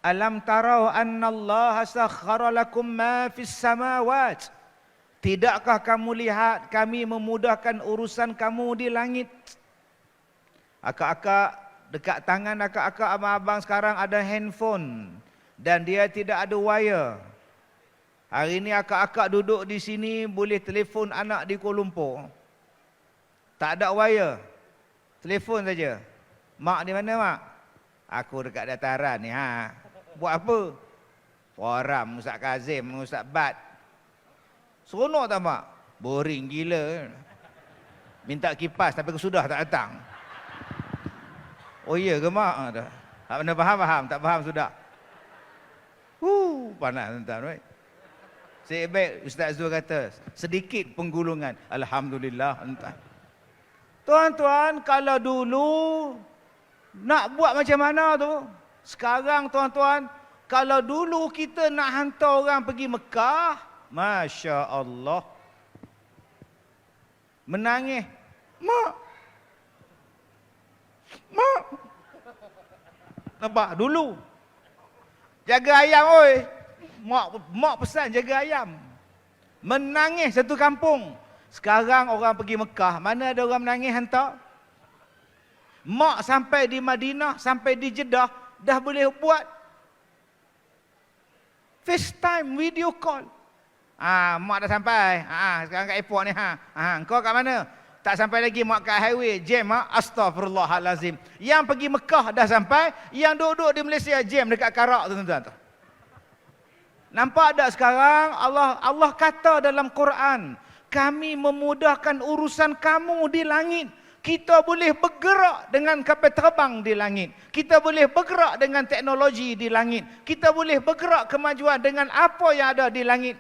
Alam tarau anna Allah sakhkhara lakum ma fis samawat. Tidakkah kamu lihat kami memudahkan urusan kamu di langit? Akak-akak, dekat tangan akak-akak abang-abang sekarang ada handphone dan dia tidak ada wire. Hari ini akak-akak duduk di sini boleh telefon anak di Kuala Lumpur. Tak ada wire. Telefon saja. Mak di mana mak? Aku dekat dataran ni ha. Buat apa? Forum Ustaz Kazim, Ustaz Bat. Seronok tak mak? Boring gila. Minta kipas tapi sudah tak datang. Oh iya ke mak? Tak pernah faham, tak faham sudah. Panas tuan-tuan. Right? Sebaik Ustaz Zul kata, sedikit penggulungan. Alhamdulillah tuan-tuan. Tuan-tuan, kalau dulu nak buat macam mana tu? Sekarang tuan-tuan, kalau dulu kita nak hantar orang pergi Mekah, Masya Allah, menangis. Mak. Nampak dulu. Jaga ayam oi. Mak pesan jaga ayam. Menangis satu kampung. Sekarang orang pergi Mekah, mana ada orang menangis hantar? Mak sampai di Madinah, sampai di Jeddah, dah boleh buat FaceTime, video call. Mak dah sampai. Sekarang kat airport ni. Kau kat mana? Tak sampai lagi mak kat highway. Jam Astaghfirullahalazim. Yang pergi Mekah dah sampai. Yang duduk di Malaysia jam dekat Karak tu tuan-tuan. Nampak tak sekarang Allah kata dalam Quran, kami memudahkan urusan kamu di langit. Kita boleh bergerak dengan kapal terbang di langit. Kita boleh bergerak dengan teknologi di langit. Kita boleh bergerak kemajuan dengan apa yang ada di langit.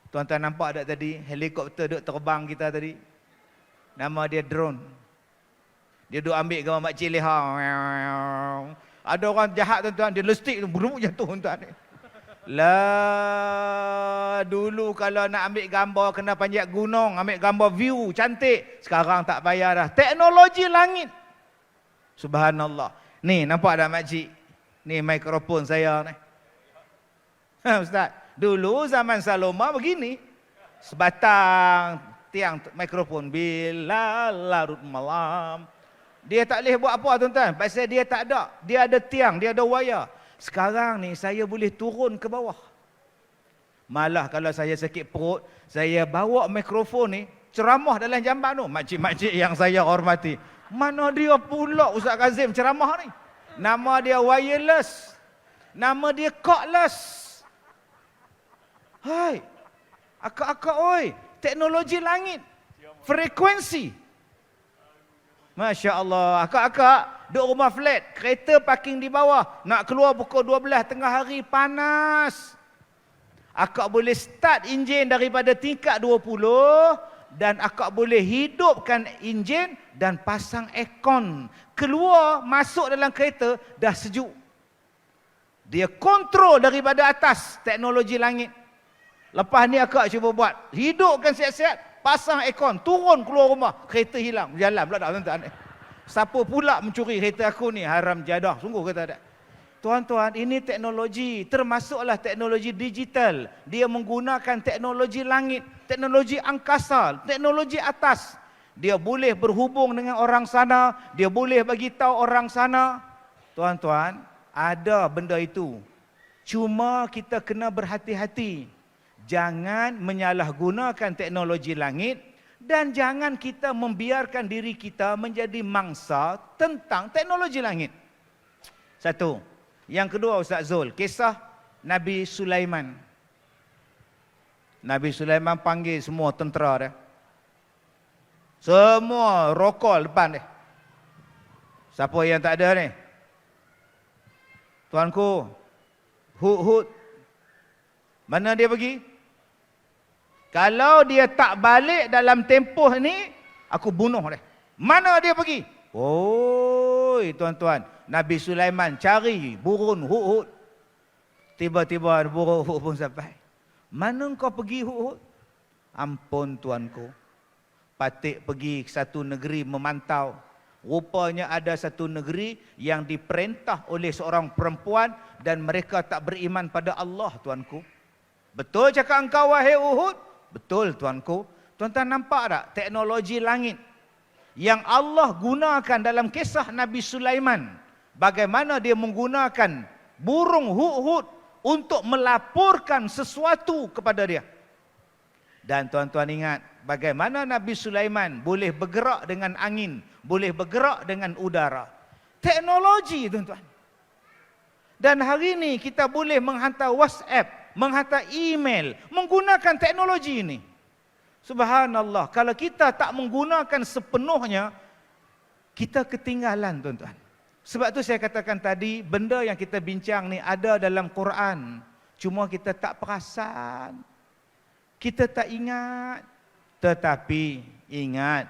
Tuan-tuan nampak tak tadi helikopter duk terbang kita tadi? Nama dia drone. Dia duk ambil gambar makcik leha. Ada orang jahat tuan-tuan, dia lestik berubuk jatuh tuan-tuan. Lah, dulu kalau nak ambil gambar kena panjat gunung, ambil gambar view cantik. Sekarang tak payah dah. Teknologi langit. Subhanallah. Ni nampak tak makcik? Ni mikrofon saya ni. Ustaz, dulu zaman Saloma begini. Sebatang tiang mikrofon bila larut malam. Dia tak boleh buat apa tuan-tuan. Pasal dia tak ada. Dia ada tiang, dia ada wire. Sekarang ni saya boleh turun ke bawah. Malah kalau saya sakit perut, saya bawa mikrofon ni, ceramah dalam jamban tu. Makcik-makcik yang saya hormati. Mana dia pula Ustaz Kazim ceramah ni? Nama dia wireless. Nama dia cordless. Hai. Akak-akak oi, teknologi langit. Frekuensi. Masya Allah. Akak-akak duduk rumah flat, kereta parking di bawah, nak keluar pukul 12 tengah hari, panas. Akak boleh start enjin daripada tingkat 20 dan akak boleh hidupkan enjin dan pasang aircon. Keluar, masuk dalam kereta, dah sejuk. Dia kontrol daripada atas teknologi langit. Lepas ni akak cuba buat. Hidupkan siap-siap, pasang aircon, turun keluar rumah, kereta hilang, jalan pula tak tuan-tuan. Siapa pula mencuri kereta aku ni? Haram jadah, sungguh kata tak. Tuan-tuan, ini teknologi, termasuklah teknologi digital. Dia menggunakan teknologi langit, teknologi angkasa, teknologi atas. Dia boleh berhubung dengan orang sana, dia boleh bagi tahu orang sana. Tuan-tuan, ada benda itu. Cuma kita kena berhati-hati. Jangan menyalahgunakan teknologi langit dan jangan kita membiarkan diri kita menjadi mangsa tentang teknologi langit. Satu. Yang kedua Ustaz Zul, kisah Nabi Sulaiman. Nabi Sulaiman panggil semua tentera dia. Semua rokol depan dia. Siapa yang tak ada ni? Tuanku, Hud. Mana dia pergi? Kalau dia tak balik dalam tempoh ni, aku bunuh dia. Mana dia pergi? Oi, tuan-tuan. Nabi Sulaiman cari burung Hud. Tiba-tiba burung Hud pun sampai. Mana kau pergi Hud? Ampun tuanku. Patik pergi ke satu negeri memantau. Rupanya ada satu negeri yang diperintah oleh seorang perempuan dan mereka tak beriman pada Allah tuanku. Betul cakap engkau wahai Uhud? Betul tuanku. Tuan-tuan nampak tak teknologi langit yang Allah gunakan dalam kisah Nabi Sulaiman? Bagaimana dia menggunakan burung Hud untuk melaporkan sesuatu kepada dia. Dan tuan-tuan ingat bagaimana Nabi Sulaiman boleh bergerak dengan angin, boleh bergerak dengan udara. Teknologi tuan-tuan. Dan hari ini kita boleh menghantar WhatsApp, menghantar email menggunakan teknologi ini. Subhanallah, kalau kita tak menggunakan sepenuhnya, kita ketinggalan tuan-tuan. Sebab tu saya katakan tadi, benda yang kita bincang ni ada dalam Quran. Cuma kita tak perasan. Kita tak ingat. Tetapi ingat,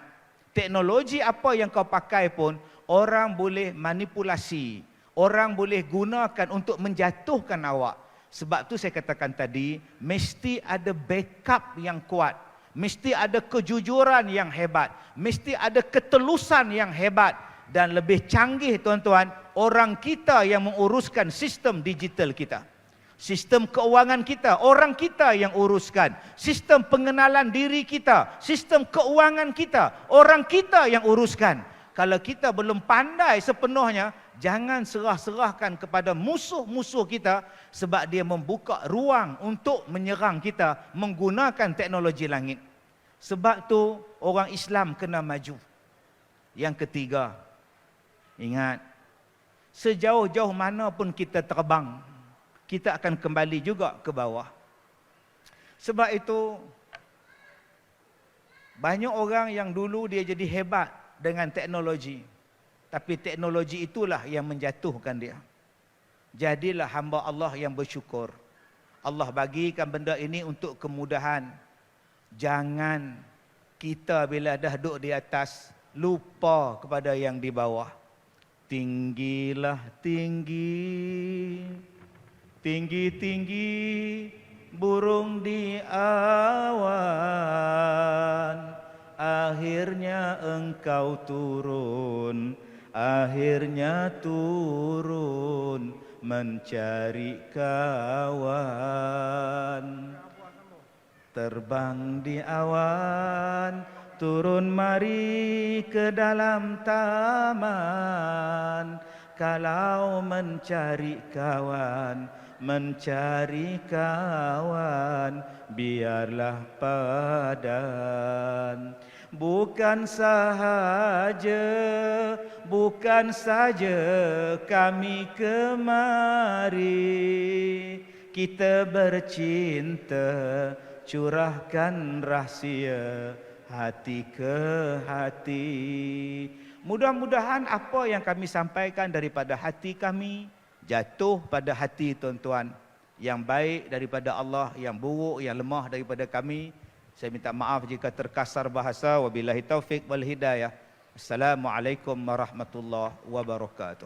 teknologi apa yang kau pakai pun, orang boleh manipulasi. Orang boleh gunakan untuk menjatuhkan awak. Sebab tu saya katakan tadi, mesti ada backup yang kuat. Mesti ada kejujuran yang hebat. Mesti ada ketelusan yang hebat. Dan lebih canggih tuan-tuan, orang kita yang menguruskan sistem digital kita. Sistem keuangan kita, orang kita yang uruskan. Sistem pengenalan diri kita, sistem keuangan kita, orang kita yang uruskan. Kalau kita belum pandai sepenuhnya, jangan serah-serahkan kepada musuh-musuh kita sebab dia membuka ruang untuk menyerang kita menggunakan teknologi langit. Sebab tu orang Islam kena maju. Yang ketiga, ingat, sejauh-jauh mana pun kita terbang, kita akan kembali juga ke bawah. Sebab itu, banyak orang yang dulu dia jadi hebat dengan teknologi. Tapi teknologi itulah yang menjatuhkan dia. Jadilah hamba Allah yang bersyukur. Allah bagikan benda ini untuk kemudahan. Jangan kita bila dah duduk di atas, lupa kepada yang di bawah. Tinggilah tinggi, tinggi-tinggi burung di awan. Akhirnya engkau turun, akhirnya turun mencari kawan. Terbang di awan, turun mari ke dalam taman. Kalau mencari kawan, mencari kawan, biarlah padan. Bukan saja kami kemari, kita bercinta, curahkan rahsia hati ke hati. Mudah-mudahan apa yang kami sampaikan daripada hati kami jatuh pada hati tuan-tuan. Yang baik daripada Allah, yang buruk, yang lemah daripada kami. Saya minta maaf jika terkasar bahasa. Wabillahi taufik wal hidayah. Assalamualaikum warahmatullahi wabarakatuh.